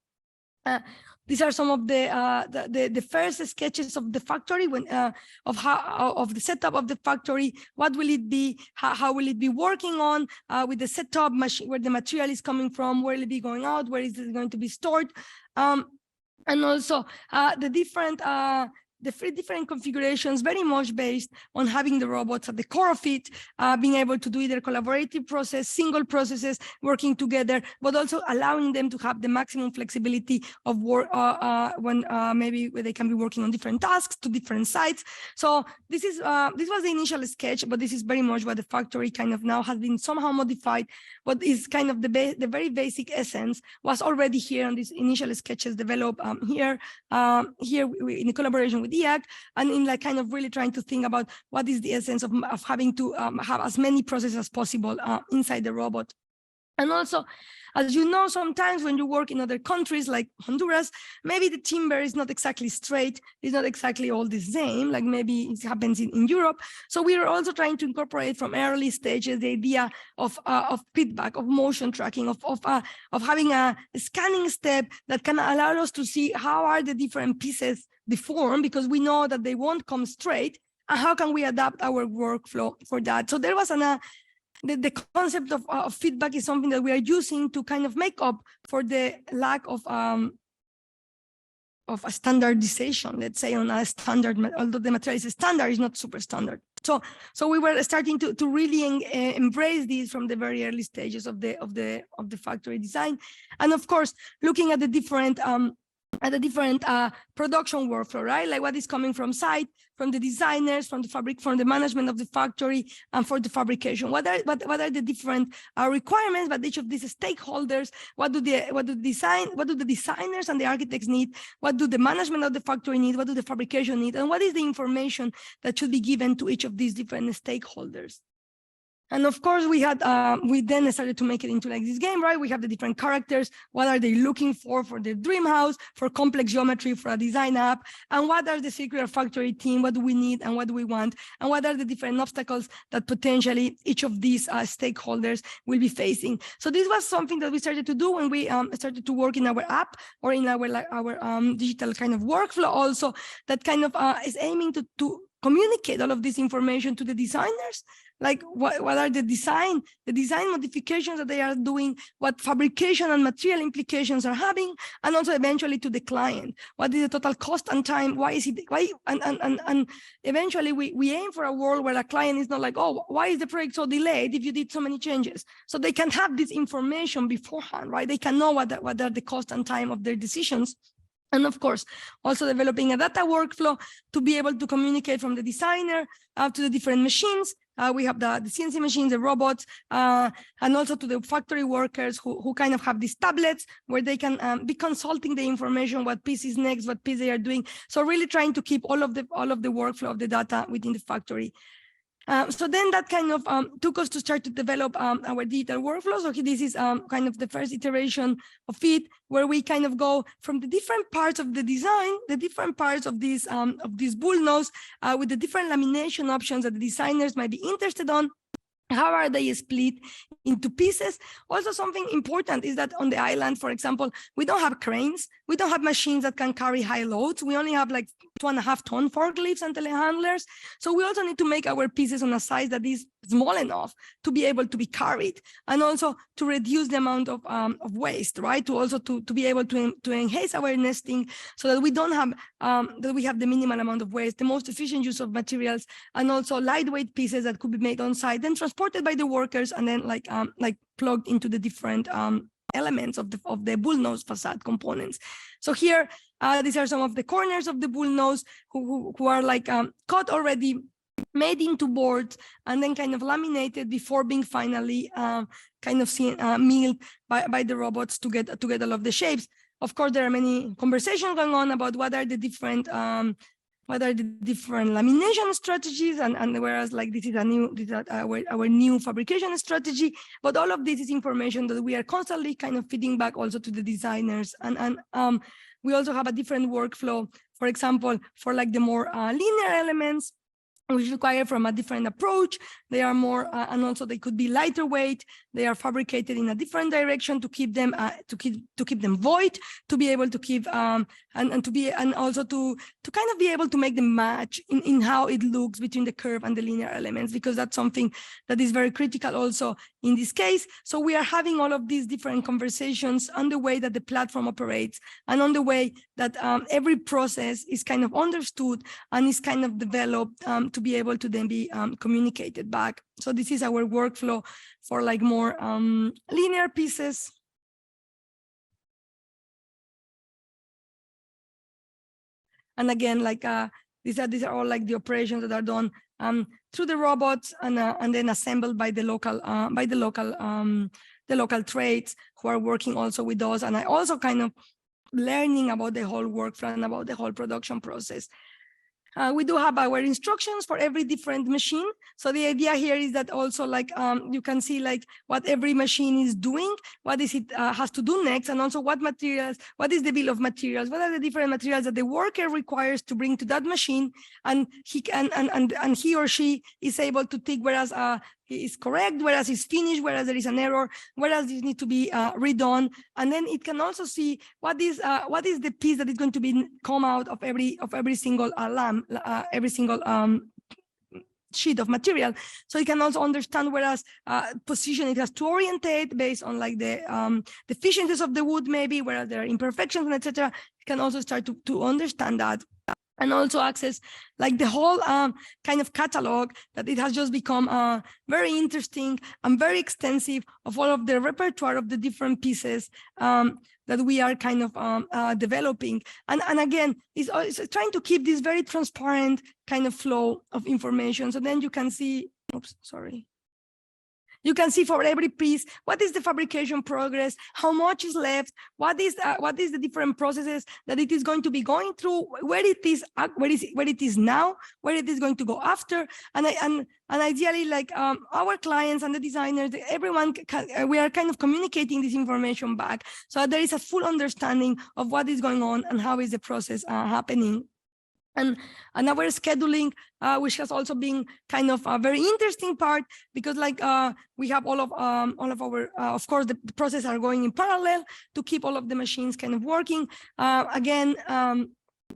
These are some of the first sketches of the factory, of the setup of the factory. What will it be? How will it be working on with the setup machine? Where the material is coming from? Where will it be going out? Where is it going to be stored? And also the different the three different configurations, very much based on having the robots at the core of it, being able to do either collaborative process, single processes, working together, but also allowing them to have the maximum flexibility of work when maybe they can be working on different tasks to different sites. So this was the initial sketch, but this is very much what the factory kind of now has been somehow modified. But is kind of the very basic essence was already here on these initial sketches developed here in collaboration with IAAC, and in like kind of really trying to think about what is the essence of having to have as many processes as possible inside the robot. And also, as you know, sometimes when you work in other countries like Honduras, maybe the timber is not exactly straight, it's not exactly all the same, like maybe it happens in Europe. So we are also trying to incorporate from early stages the idea of feedback, of motion tracking, of having a scanning step that can allow us to see how are the different pieces deformed, because we know that they won't come straight, and how can we adapt our workflow for that. So there was the concept of feedback is something that we are using to kind of make up for the lack of a standardization, let's say, on a standard, although the material is a standard, is not super standard. So we were starting to really embrace these from the very early stages of the factory design, and of course looking at the different production workflow, right? Like what is coming from site, from the designers, from the management of the factory, and for the fabrication. What are the different requirements? But each of these stakeholders, what do the designers and the architects need? What do the management of the factory need? What do the fabrication need? And what is the information that should be given to each of these different stakeholders? And of course, we then started to make it into like this game, right? We have the different characters. What are they looking for their dream house, for complex geometry, for a design app? And what are the circular factory team? What do we need and what do we want? And what are the different obstacles that potentially each of these stakeholders will be facing? So this was something that we started to do when we started to work in our app or in our digital kind of workflow also, that kind of is aiming to communicate all of this information to the designers. Like what are the design modifications that they are doing, what fabrication and material implications are having, and also eventually to the client. What is the total cost and time? And eventually we aim for a world where a client is not like, oh, why is the project so delayed if you did so many changes? So they can have this information beforehand, right? They can know what are the cost and time of their decisions. And of course, also developing a data workflow to be able to communicate from the designer to the different machines. We have the CNC machines, the robots, and also to the factory workers who kind of have these tablets where they can be consulting the information, what piece is next, what piece they are doing. So really trying to keep all of the workflow of the data within the factory. So then that kind of took us to start to develop our digital workflow. So this is kind of the first iteration of it, where we kind of go from the different parts of the design, the different parts of these bullnose with the different lamination options that the designers might be interested on. How are they split into pieces? Also, something important is that on the island, for example, we don't have cranes. We don't have machines that can carry high loads. We only have like 2.5-ton forklifts and telehandlers. So we also need to make our pieces on a size that is small enough to be able to be carried, and also to reduce the amount of waste, right? To be able to enhance our nesting so that we don't have that we have the minimal amount of waste, the most efficient use of materials, and also lightweight pieces that could be made on site, then transported by the workers, and then like plugged into the different elements of the bullnose facade components. So here, these are some of the corners of the bullnose who are like cut already, made into boards, and then kind of laminated before being finally kind of milled by the robots to get all of the shapes. Of course, there are many conversations going on about what are the different lamination strategies, and whereas like this is our new fabrication strategy. But all of this is information that we are constantly kind of feeding back also to the designers, and we also have a different workflow, for example, for like the more linear elements, which require from a different approach. They are more, and also they could be lighter weight. They are fabricated in a different direction to keep them to keep them void, to be able to keep and also to kind of be able to make them match in how it looks between the curve and the linear elements, because that's something that is very critical also in this case. So we are having all of these different conversations on the way that the platform operates and on the way that every process is kind of understood and is kind of developed to be able to then be communicated back. So this is our workflow for like more linear pieces. And again, like these are all like the operations that are done through the robots and then assembled by the local trades who are working also with those. And I also kind of learning about the whole workflow and about the whole production process. We do have our instructions for every different machine. So the idea here is that also like you can see like what every machine is doing, what is it has to do next, and also what materials, what is the bill of materials, what are the different materials that the worker requires to bring to that machine, and he can and he or she is able to tick whereas is correct, whereas it's finished, whereas there is an error, whereas this needs to be redone, and then it can also see what is the piece that is going to be come out of every single every single sheet of material. So it can also understand whereas position it has to orientate based on like the efficiencies of the wood, maybe whereas there are imperfections and etc. It can also start to understand that. And also access like the whole kind of catalog that it has just become very interesting and very extensive of all of the repertoire of the different pieces that we are kind of developing. And again, it's trying to keep this very transparent kind of flow of information. So then you can see, oops, sorry. You can see for every piece, what is the fabrication progress, how much is left, what is the different processes that it is going to be going through, where it is now, where it is going to go after, and ideally, like our clients and the designers, everyone, we are kind of communicating this information back, so there is a full understanding of what is going on and how is the process happening. And our scheduling, which has also been kind of a very interesting part, because like we have all of our, of course, the processes are going in parallel to keep all of the machines kind of working. Again,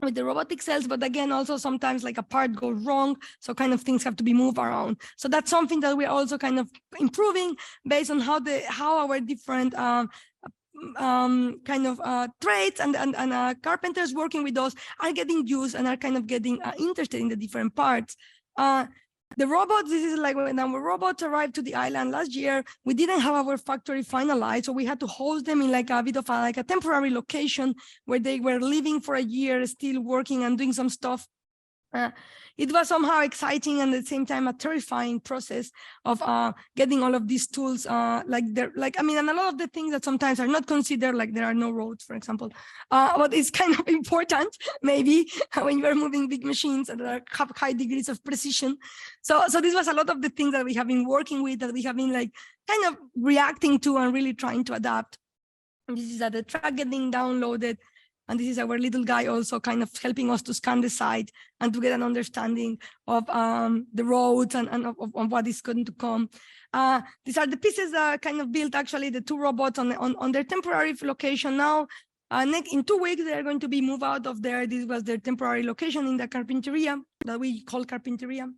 with the robotic cells, but again, also sometimes like a part goes wrong, so kind of things have to be moved around. So that's something that we're also kind of improving based on how our different kind of trades and carpenters working with those are getting used and are kind of getting interested in the different parts. The robots, this is like when our robots arrived to the island last year, we didn't have our factory finalized, so we had to host them in like a bit of a temporary location where they were living for a year, still working and doing some stuff. It was somehow exciting and at the same time a terrifying process of getting all of these tools I mean, and a lot of the things that sometimes are not considered, like there are no roads, for example, but it's kind of important maybe when you are moving big machines that have high degrees of precision. So this was a lot of the things that we have been working with, that we have been like kind of reacting to and really trying to adapt. And this is the track getting downloaded. And this is our little guy also kind of helping us to scan the site and to get an understanding of the roads and of what is going to come. These are the pieces that kind of built actually the two robots on their temporary location now. In 2 weeks, they're going to be moved out of there. This was their temporary location in the carpinteria that we call carpinteria.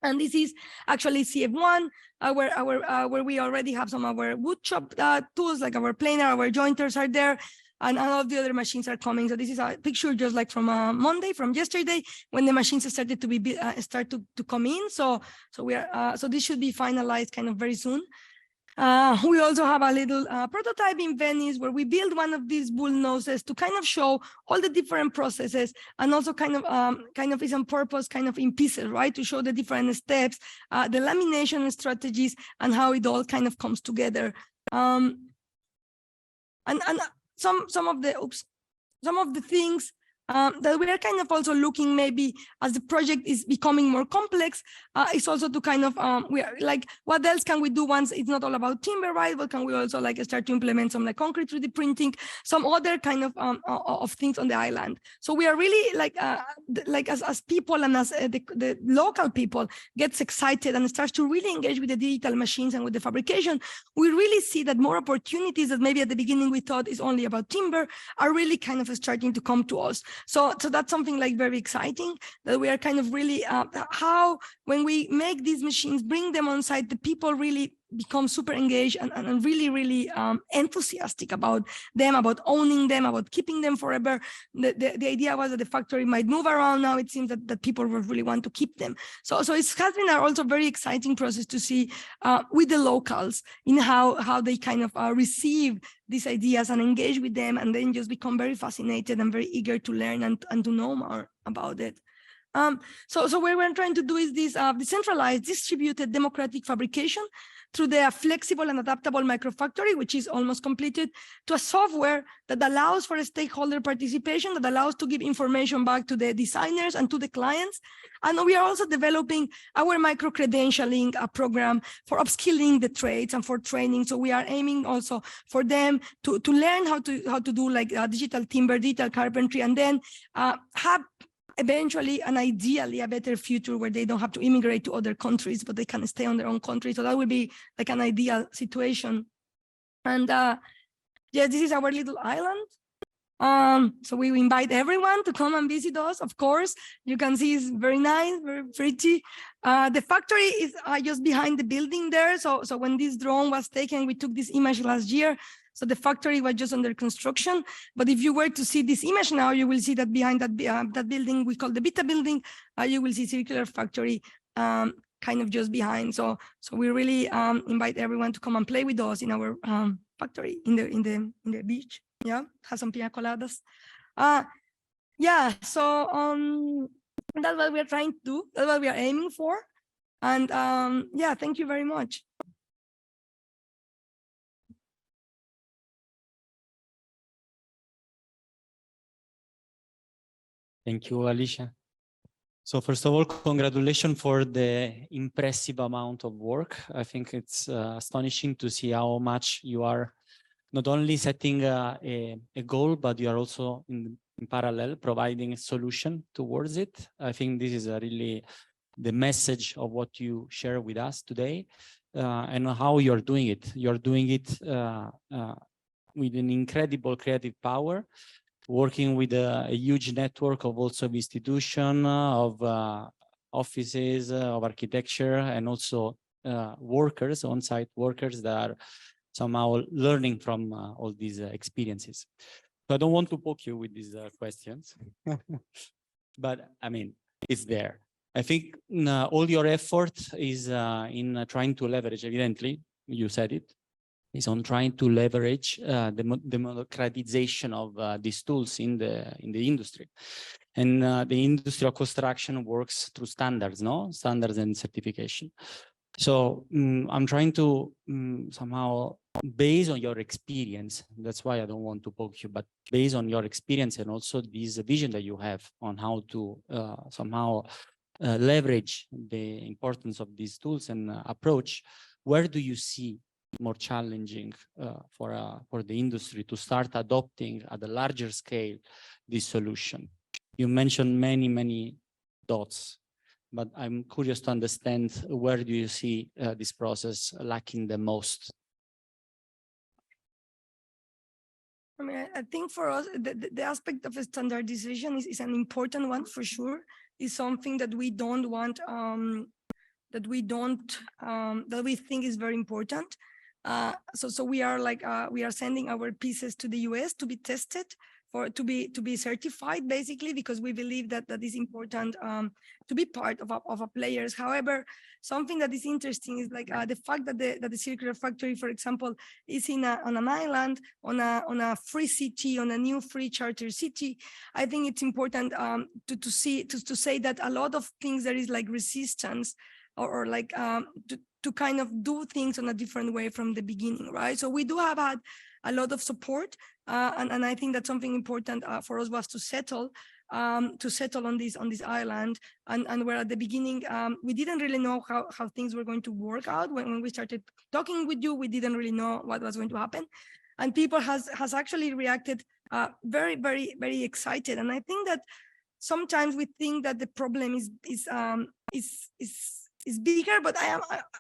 And this is actually CF1, where we already have some of our wood shop tools, like our planer, our jointers are there. And all of the other machines are coming. So this is a picture just like from Monday, from yesterday, when the machines started to be start to come in. So we are so this should be finalized kind of very soon. We also have a little prototype in Venice where we build one of these bull noses to kind of show all the different processes, and also kind of is on purpose, kind of in pieces, right, to show the different steps, the lamination strategies, and how it all kind of comes together. And some of the things that we are kind of also looking, maybe as the project is becoming more complex, is also to kind of we are like, what else can we do once it's not all about timber, right? But can we also like start to implement some like concrete 3D printing, some other kind of things on the island? So we are really like as people and as the local people gets excited and starts to really engage with the digital machines and with the fabrication, we really see that more opportunities that maybe at the beginning we thought is only about timber are really kind of starting to come to us. So that's something like very exciting, that we are kind of really how when we make these machines, bring them on site, the people really become super engaged and really, really enthusiastic about them, about owning them, about keeping them forever. The idea was that the factory might move around. Now it seems that people will really want to keep them. So it has been also a very exciting process to see with the locals in how they kind of receive these ideas and engage with them, and then just become very fascinated and very eager to learn and to know more about it. So what we're trying to do is this decentralized, distributed, democratic fabrication through the flexible and adaptable microfactory, which is almost completed, to a software that allows for a stakeholder participation, that allows to give information back to the designers and to the clients. And we are also developing our micro-credentialing program for upskilling the trades and for training. So we are aiming also for them to learn how to do like digital timber, digital carpentry, and then have eventually and ideally a better future where they don't have to immigrate to other countries, but they can stay on their own country. So that would be like an ideal situation. And yeah, this is our little island. So we invite everyone to come and visit us. Of course, you can see it's very nice, very pretty. The factory is just behind the building there. So when this drone was taken, we took this image last year. So the factory was just under construction. But if you were to see this image now, you will see that behind that building we call the Beta building, you will see circular factory kind of just behind. So we really invite everyone to come and play with us in our factory in the beach. Yeah, have some pina coladas. Yeah, so that's what we're trying to do. That's what we are aiming for. And yeah, thank you very much. Thank you, Alicia. So first of all, congratulations for the impressive amount of work. I think it's astonishing to see how much you are not only setting a goal, but you are also in parallel providing a solution towards it. I think this is really the message of what you share with us today and how you're doing it. You're doing it with an incredible creative power, working with a huge network of also institutions, of offices, of architecture, and also workers, on-site workers that are somehow learning from all these experiences. So I don't want to poke you with these questions, but I mean, it's there. I think all your effort is in trying to leverage, evidently, you said it, is on trying to leverage the democratization of these tools in the industry. And the industry of construction works through standards, no? Standards and certification. So I'm trying to somehow, based on your experience, that's why I don't want to poke you, but based on your experience and also this vision that you have on how to somehow leverage the importance of these tools and approach, where do you see more challenging for the industry to start adopting at a larger scale this solution? You mentioned many dots, but I'm curious to understand, where do you see this process lacking the most? I mean, I think for us, the aspect of standardization is an important one for sure. It's something that we don't want, that we think is very important. So we are like we are sending our pieces to the US to be tested, to be certified, basically, because we believe that is important to be part of a players. However, something that is interesting is like the fact that the circular factory, for example, is on an island, on a free city, on a new free charter city. I think it's important to say that a lot of things there is like resistance or like to kind of do things on a different way from the beginning, right? So we do have had a lot of support, and I think that something important for us was to settle on this island, and where at the beginning we didn't really know how things were going to work out. When we started talking with you, we didn't really know what was going to happen, and people has actually reacted very, very, very excited. And I think that sometimes we think that the problem is bigger, but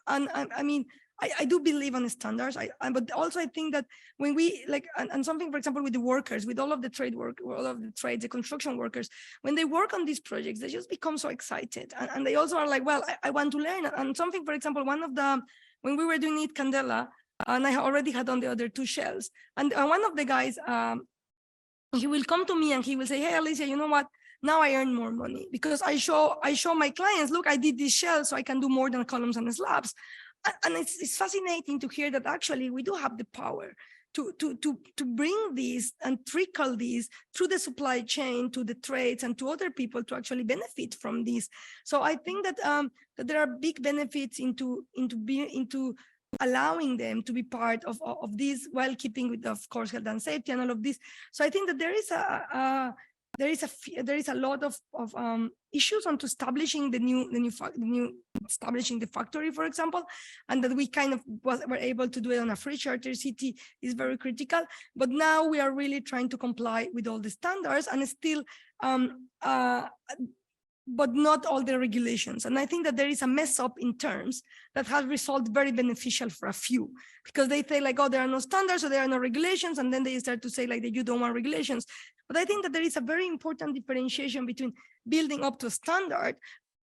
I mean, I do believe on the standards. But also I think that when we like, and something, for example, with the workers, with all of the trades, the construction workers, when they work on these projects, they just become so excited, and they also are like, well, I want to learn. And something, for example, one when we were doing it Candela, and I already had on the other two shells. And one of the guys, he will come to me and he will say, hey, Alicia, you know what? Now I earn more money because I show my clients, look, I did this shell so I can do more than columns and slabs. And it's fascinating to hear that actually we do have the power to bring these and trickle these through the supply chain to the trades and to other people to actually benefit from this. So I think that that there are big benefits into allowing them to be part of this while keeping with, of course, health and safety and all of this. So I think that there is a lot of issues on to establishing establishing the factory, for example, and that we kind of were able to do it on a free charter city is very critical. But now we are really trying to comply with all the standards and still but not all the regulations. And I think that there is a mess up in terms that has resulted very beneficial for a few, because they say like, oh, there are no standards, so there are no regulations. And then they start to say like that you don't want regulations. But I think that there is a very important differentiation between building up to a standard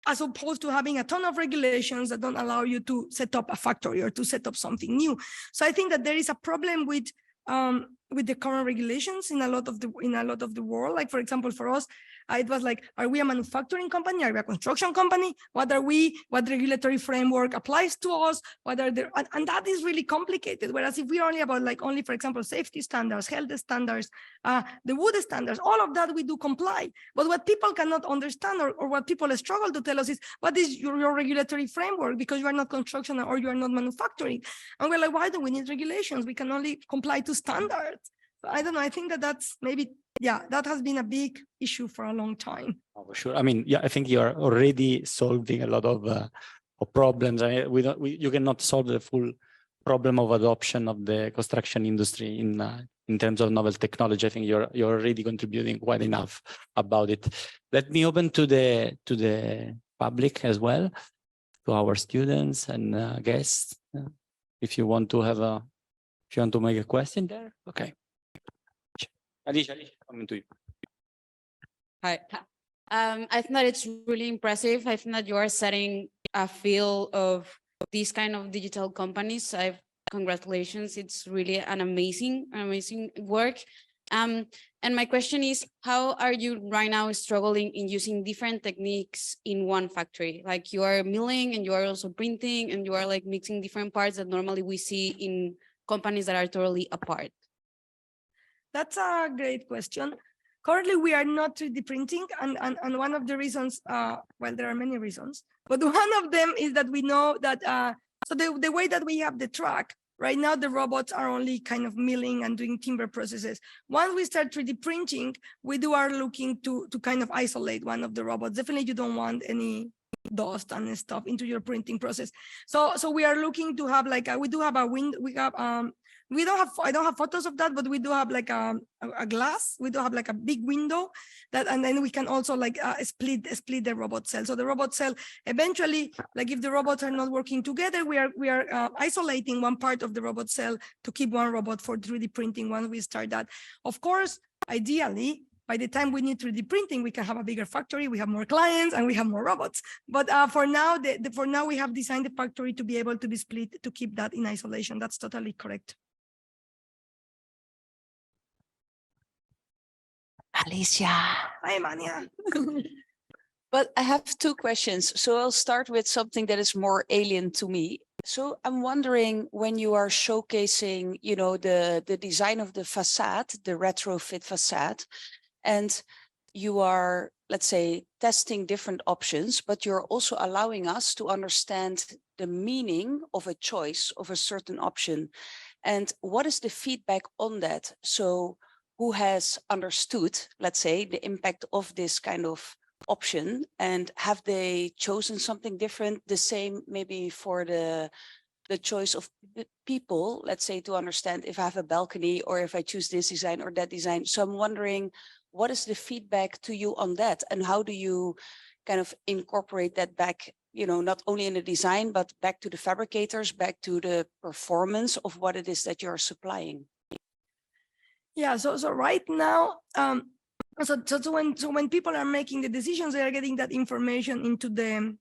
as opposed to having a ton of regulations that don't allow you to set up a factory or to set up something new. So I think that there is a problem with the current regulations in a lot of the world. Like, for example, for us, it was like, are we a manufacturing company? Are we a construction company? What are we? What regulatory framework applies to us? What are there? And that is really complicated. Whereas if we're only about like only, for example, safety standards, health standards, the wood standards, all of that we do comply. But what people cannot understand or what people struggle to tell us is, what is your regulatory framework? Because you are not construction or you are not manufacturing. And we're like, why do we need regulations? We can only comply to standards. So I don't know. I think that that's maybe, yeah, that has been a big issue for a long time. Oh, for sure. I mean, yeah, I think you are already solving a lot of problems. I mean, you cannot solve the full problem of adoption of the construction industry in terms of novel technology. I think you're already contributing quite enough about it. Let me open to the public as well, to our students and guests. If you want to make a question there, okay. Alicia, coming to you. Hi. I think that it's really impressive. I think that you are setting a field of these kind of digital companies. Congratulations. It's really an amazing work. And my question is, how are you right now struggling in using different techniques in one factory? Like you are milling and you are also printing and you are like mixing different parts that normally we see in companies that are totally apart. That's a great question. Currently, we are not 3D printing, and one of the reasons, well, there are many reasons, but one of them is that we know that, so the way that we have the track, right now the robots are only kind of milling and doing timber processes. Once we start 3D printing, we are looking to kind of isolate one of the robots. Definitely you don't want any dust and stuff into your printing process. So we are looking to have like, we do have a window, I don't have photos of that, but we do have like a glass. We do have like a big window that, and then we can also like split the robot cell. So the robot cell eventually, like if the robots are not working together, we are isolating one part of the robot cell to keep one robot for 3D printing once we start that. Of course, ideally, by the time we need 3D printing, we can have a bigger factory, we have more clients, and we have more robots. But for now, we have designed the factory to be able to be split to keep that in isolation. That's totally correct. Alicia. Hi, Mania. But I have two questions. So I'll start with something that is more alien to me. So I'm wondering, when you are showcasing, you know, the design of the facade, the retrofit facade, and you are, let's say, testing different options, but you're also allowing us to understand the meaning of a choice of a certain option. And what is the feedback on that? So who has understood, let's say, the impact of this kind of option, and have they chosen something different? The same maybe for the choice of people, let's say, to understand if I have a balcony or if I choose this design or that design. So I'm wondering, what is the feedback to you on that? And how do you kind of incorporate that back, you know, not only in the design, but back to the fabricators, back to the performance of what it is that you're supplying? Yeah, so right now, so when people are making the decisions, they are getting that information into the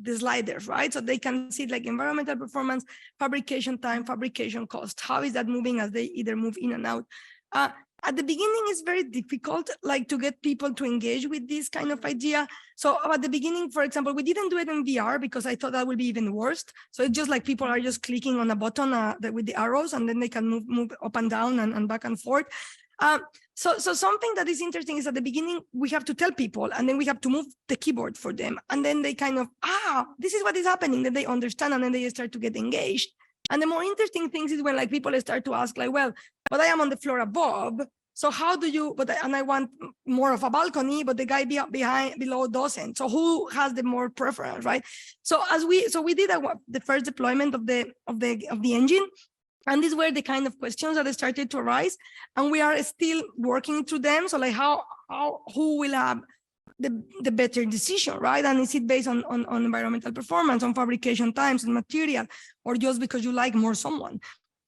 the sliders, right? So they can see like environmental performance, fabrication time, fabrication cost. How is that moving as they either move in and out? At the beginning, it's very difficult, like to get people to engage with this kind of idea. So at the beginning, for example, we didn't do it in VR because I thought that would be even worse. So it's just like people are just clicking on a button with the arrows, and then they can move up and down and back and forth. So something that is interesting is at the beginning, we have to tell people, and then we have to move the keyboard for them. And then they kind of, this is what is happening. Then they understand, and then they start to get engaged. And the more interesting things is when like people start to ask like, well, but I am on the floor above. So how do you, and I want more of a balcony, but the guy below doesn't. So who has the more preference, right? So we did the first deployment of the engine. And these were the kind of questions that started to arise, and we are still working through them. So like who will have the better decision, right? And is it based on environmental performance, on fabrication times and material, or just because you like more someone?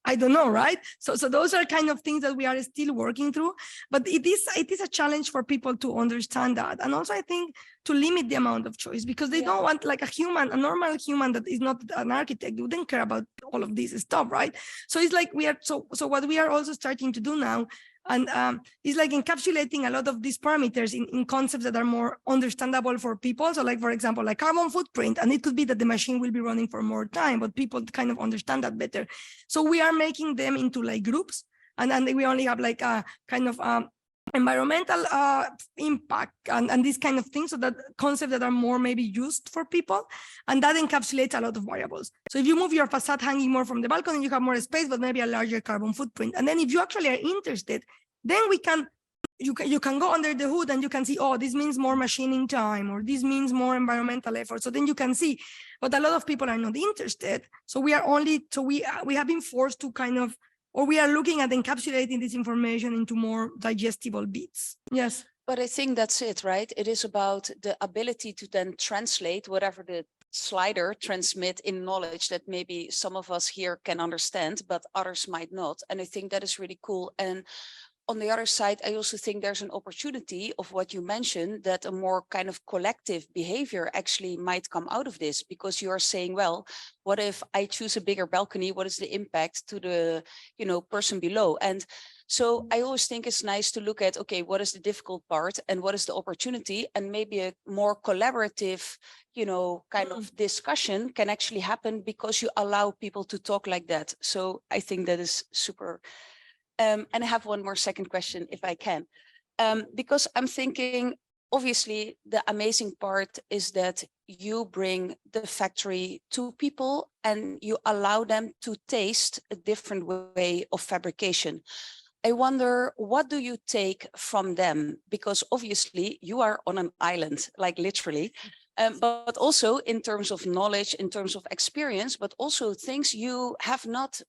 I don't know, right? So those are kind of things that we are still working through, but it is a challenge for people to understand that. And also I think to limit the amount of choice, because they don't want like a normal human that is not an architect, who didn't care about all of this stuff, right? So it's like so what we are also starting to do now, and it's like encapsulating a lot of these parameters in concepts that are more understandable for people. So like, for example, like carbon footprint, and it could be that the machine will be running for more time, but people kind of understand that better. So we are making them into like groups, and then we only have like a kind of environmental impact and these kind of things, so that concepts that are more maybe used for people, and that encapsulates a lot of variables. So if you move your facade hanging more from the balcony, you have more space, but maybe a larger carbon footprint. And then if you actually are interested, then you can go under the hood and you can see, oh, this means more machining time, or this means more environmental effort. So then you can see, but a lot of people are not interested. So we have been forced to kind of, or we are looking at encapsulating this information into more digestible bits. Yes. But I think that's it, right? It is about the ability to then translate whatever the slider transmit in knowledge that maybe some of us here can understand, but others might not. And I think that is really cool. And on the other side, I also think there's an opportunity of what you mentioned, that a more kind of collective behavior actually might come out of this, because you are saying, well, what if I choose a bigger balcony? What is the impact to the, person below? And so I always think it's nice to look at, okay, what is the difficult part and what is the opportunity? And maybe a more collaborative, kind of discussion can actually happen because you allow people to talk like that. So I think that is super. And I have one more second question, if I can, because I'm thinking, obviously, the amazing part is that you bring the factory to people and you allow them to taste a different way of fabrication. I wonder, what do you take from them? Because obviously you are on an island, like literally, but also in terms of knowledge, in terms of experience, but also things you have not,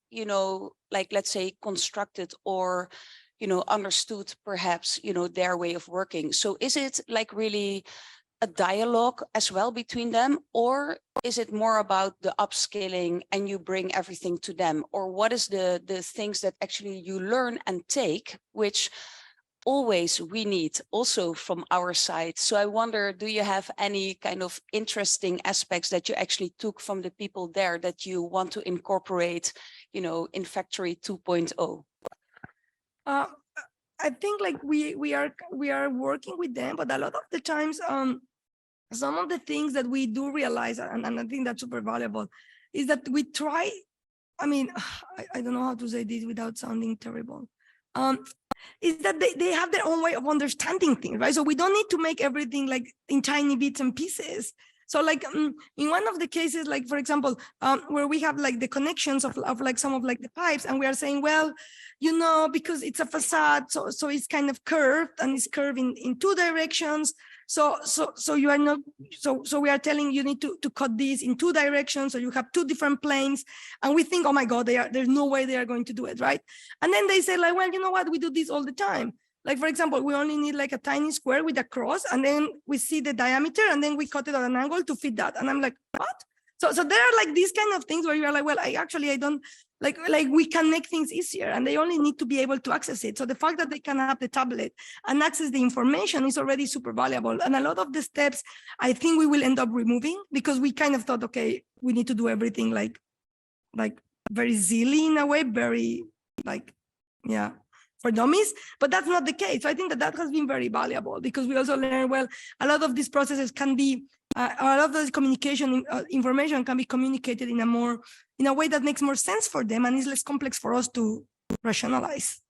like, let's say, constructed or, understood perhaps, their way of working. So is it like really a dialogue as well between them, or is it more about the upskilling and you bring everything to them? Or what is the things that actually you learn and take, which always we need also from our side? So I wonder, do you have any kind of interesting aspects that you actually took from the people there that you want to incorporate, in Factory 2.0? I think like we are working with them, but a lot of the times, some of the things that we do realize, and I think that's super valuable, is that we try, I don't know how to say this without sounding terrible, is that they have their own way of understanding things, right? So we don't need to make everything like in tiny bits and pieces. So like in one of the cases, like for example, where we have like the connections of like some of like the pipes, and we are saying, well, because it's a facade, so it's kind of curved, and it's curved in two directions. So you are not, so we are telling you need to cut this in two directions, so you have two different planes, and we think, oh my God, there's no way they are going to do it, right? And then they say like, well, you know what, we do this all the time. Like, for example, we only need like a tiny square with a cross, and then we see the diameter, and then we cut it at an angle to fit that. And I'm like, what? So there are like these kind of things where you are like, well, I don't Like we can make things easier, and they only need to be able to access it. So the fact that they can have the tablet and access the information is already super valuable. And a lot of the steps I think we will end up removing, because we kind of thought, okay, we need to do everything like very silly in a way, very for dummies, but that's not the case. So I think that has been very valuable, because we also learn, well, a lot of these processes can be, a lot of this communication information can be communicated in a way that makes more sense for them and is less complex for us to rationalize.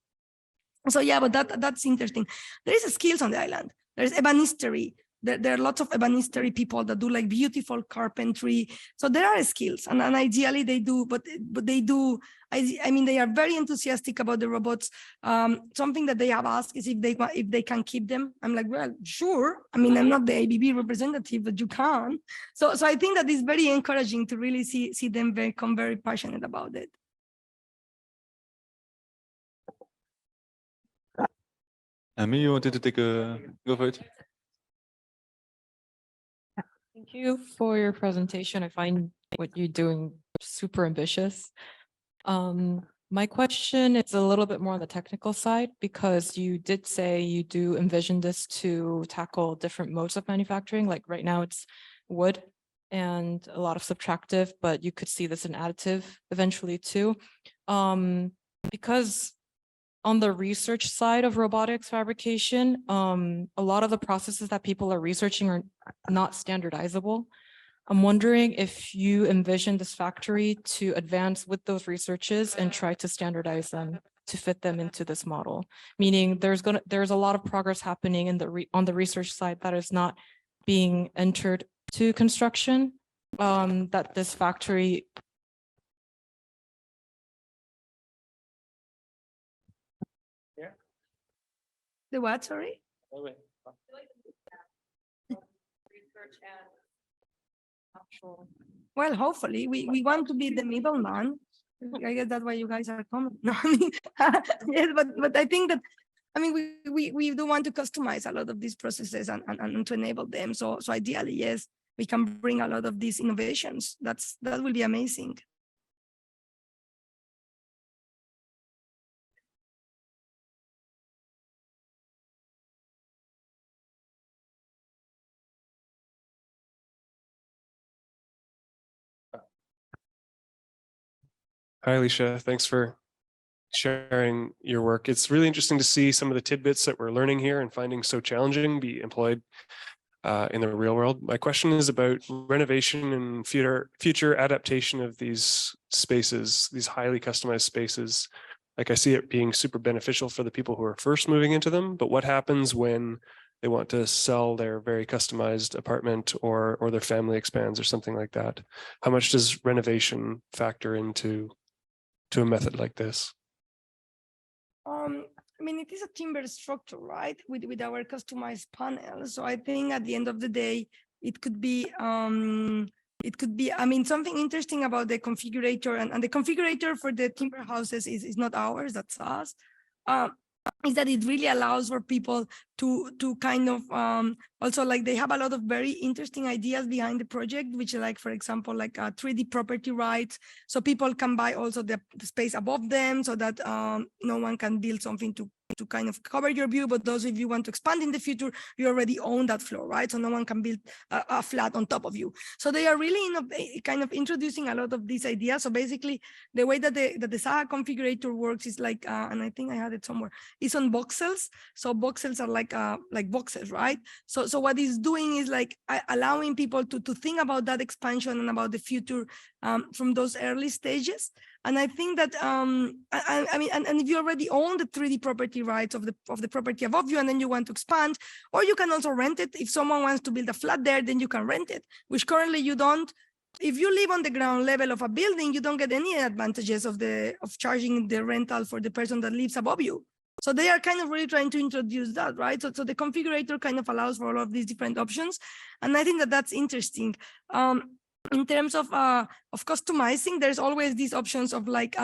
So yeah, but that's interesting. There is skills on the island. There's ebanistery. There are lots of ebanistery people that do like beautiful carpentry. So there are skills, and ideally they do, but they do. I mean, they are very enthusiastic about the robots. Something that they have asked is if they can keep them. I'm like, well, sure. I mean, I'm not the ABB representative, but you can. So I think that is very encouraging to really see them become very passionate about it. Amy, you wanted to take go for it? Thank you for your presentation. I find what you're doing super ambitious. My question is a little bit more on the technical side, because you did say you do envision this to tackle different modes of manufacturing. Like right now it's wood and a lot of subtractive, but you could see this in additive eventually too. Because on the research side of robotics fabrication, a lot of the processes that people are researching are not standardizable. I'm wondering if you envision this factory to advance with those researches and try to standardize them to fit them into this model. Meaning there's a lot of progress happening on the research side that is not being entered to construction, that this factory. The what, sorry? Well, hopefully we want to be the middleman. I guess that's why you guys are coming. No, I mean, yes, but I think that, I mean, we do want to customize a lot of these processes and to enable them. So ideally, yes, we can bring a lot of these innovations. That will be amazing. Hi, Alicia. Thanks for sharing your work. It's really interesting to see some of the tidbits that we're learning here and finding so challenging be employed in the real world. My question is about renovation and future adaptation of these spaces, these highly customized spaces. Like, I see it being super beneficial for the people who are first moving into them, but what happens when they want to sell their very customized apartment or their family expands or something like that? How much does renovation factor into a method like this? I mean, it is a timber structure, right? With our customized panel. So I think at the end of the day, it could be, I mean, something interesting about the configurator, and the configurator for the timber houses is not ours, that's us. Is that it really allows for people to kind of also, like, they have a lot of very interesting ideas behind the project, which, like, for example, like 3D property rights, so people can buy also the space above them, so that no one can build something to kind of cover your view, but those if you want to expand in the future, you already own that floor, right? So no one can build a flat on top of you. So they are really kind of introducing a lot of these ideas. So basically, the way that the Saga configurator works is like, and I think I had it somewhere, it's on voxels. So voxels are like boxes, right? So what it's doing is like allowing people to think about that expansion and about the future from those early stages. And I think that I mean, and if you already own the 3D property rights of the property above you, and then you want to expand, or you can also rent it. If someone wants to build a flat there, then you can rent it, which currently you don't. If you live on the ground level of a building, you don't get any advantages of charging the rental for the person that lives above you. So they are kind of really trying to introduce that, right? So the configurator kind of allows for all of these different options. And I think that that's interesting. in terms of customizing, there's always these options of like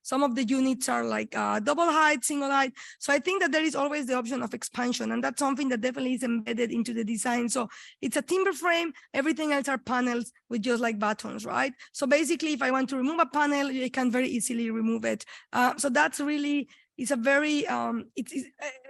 some of the units are like double height, single height. So I think that there is always the option of expansion, and that's something that definitely is embedded into the design. So it's a timber frame, everything else are panels with just like buttons, right? So basically, if I want to remove a panel, I can very easily remove it. So that's really, it's a very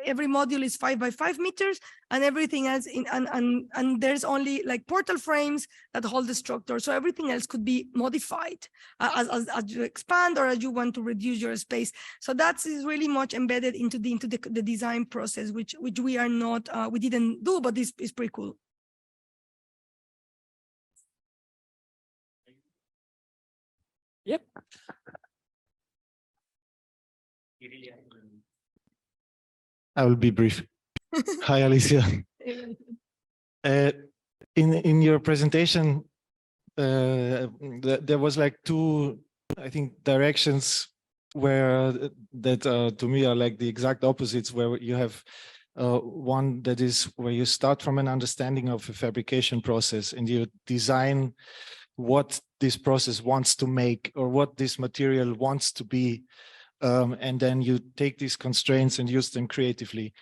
every module is 5 by 5 meters, and everything else and there's only like portal frames that hold the structure. So everything else could be modified as you expand or as you want to reduce your space. So that is really much embedded into the design process, which we are not we didn't do, but this is pretty cool. Yep. I will be brief. Hi, Alicia. In your presentation, there was like two, I think, directions where that to me are like the exact opposites, where you have one that is where you start from an understanding of a fabrication process and you design what this process wants to make or what this material wants to be. And then you take these constraints and use them creatively.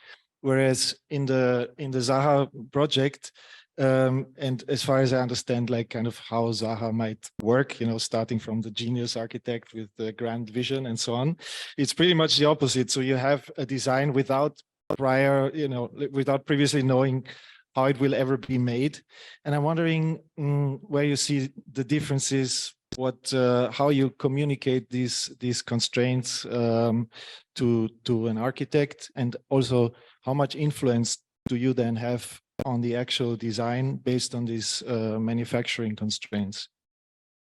Whereas in the Zaha project, and as far as I understand, like kind of how Zaha might work, you know, starting from the genius architect with the grand vision and so on, it's pretty much the opposite. So you have a design without prior, you know, without previously knowing how it will ever be made. And I'm wondering where you see the differences, how you communicate these constraints to an architect, and also how much influence do you then have on the actual design based on these manufacturing constraints?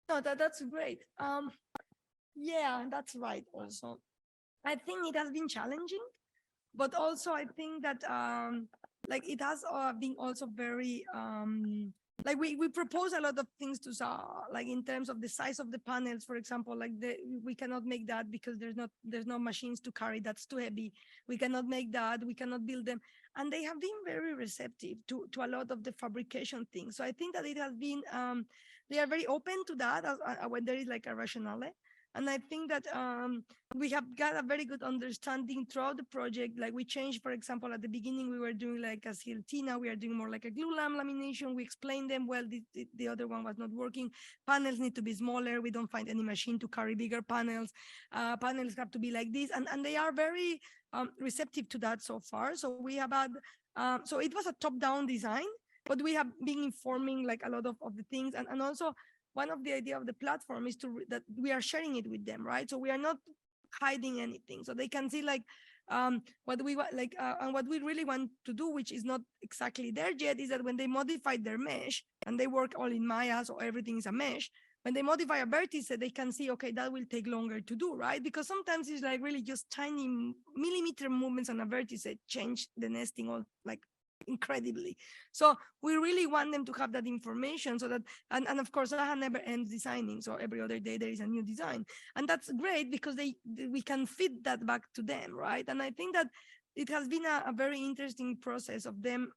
No, that's great. Yeah, that's right. Also, I think it has been challenging, but also I think that like it has been also very like we propose a lot of things to like in terms of the size of the panels, for example, like we cannot make that because there's no machines to carry, that's too heavy. We cannot make that, we cannot build them, and they have been very receptive to a lot of the fabrication things. So I think that it has been they are very open to that when there is like a rationale. And I think that we have got a very good understanding throughout the project. Like we changed, for example, at the beginning, we were doing like a CLT. Now we are doing more like a glue lamp lamination. We explained them, well, the other one was not working. Panels need to be smaller. We don't find any machine to carry bigger panels. Panels have to be like this. And they are very receptive to that so far. So we have had, so it was a top-down design, but we have been informing like a lot of the things. And also, one of the idea of the platform is that we are sharing it with them, right? So we are not hiding anything, so they can see like what we want, like and what we really want to do, which is not exactly there yet, is that when they modify their mesh and they work all in Maya, so everything is a mesh. When they modify a vertex, they can see, okay, that will take longer to do, right? Because sometimes it's like really just tiny millimeter movements on a vertex that change the nesting all like incredibly. So we really want them to have that information, so that and of course Zaha never ends designing, so every other day there is a new design, and that's great because we can feed that back to them, right? And I think that it has been a very interesting process of them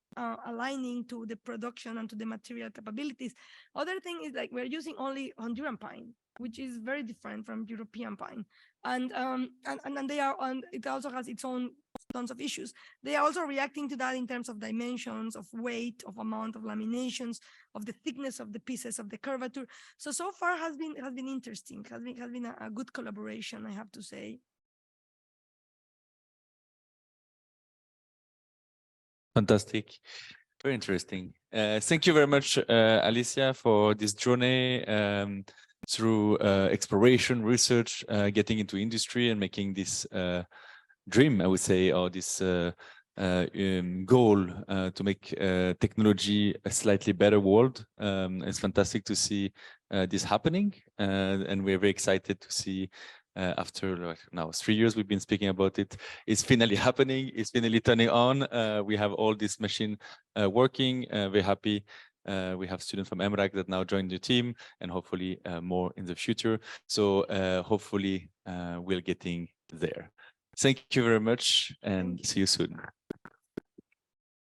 aligning to the production and to the material capabilities. Other thing is like we're using only Honduran pine, which is very different from European pine, and they are on. It also has its own tons of issues. They are also reacting to that in terms of dimensions, of weight, of amount of laminations, of the thickness of the pieces, of the curvature. So far has been interesting. Has been a good collaboration, I have to say. Fantastic. Very interesting. Thank you very much, Alicia, for this journey through exploration, research, getting into industry and making this dream, I would say, or this goal to make technology a slightly better world. It's fantastic to see this happening, and we're very excited to see after now 3 years we've been speaking about it. It's finally happening. It's finally turning on. We have all this machine working. Very happy. We have students from MRAC that now joined the team, and hopefully more in the future. So hopefully we're getting there. Thank you very much, and see you soon.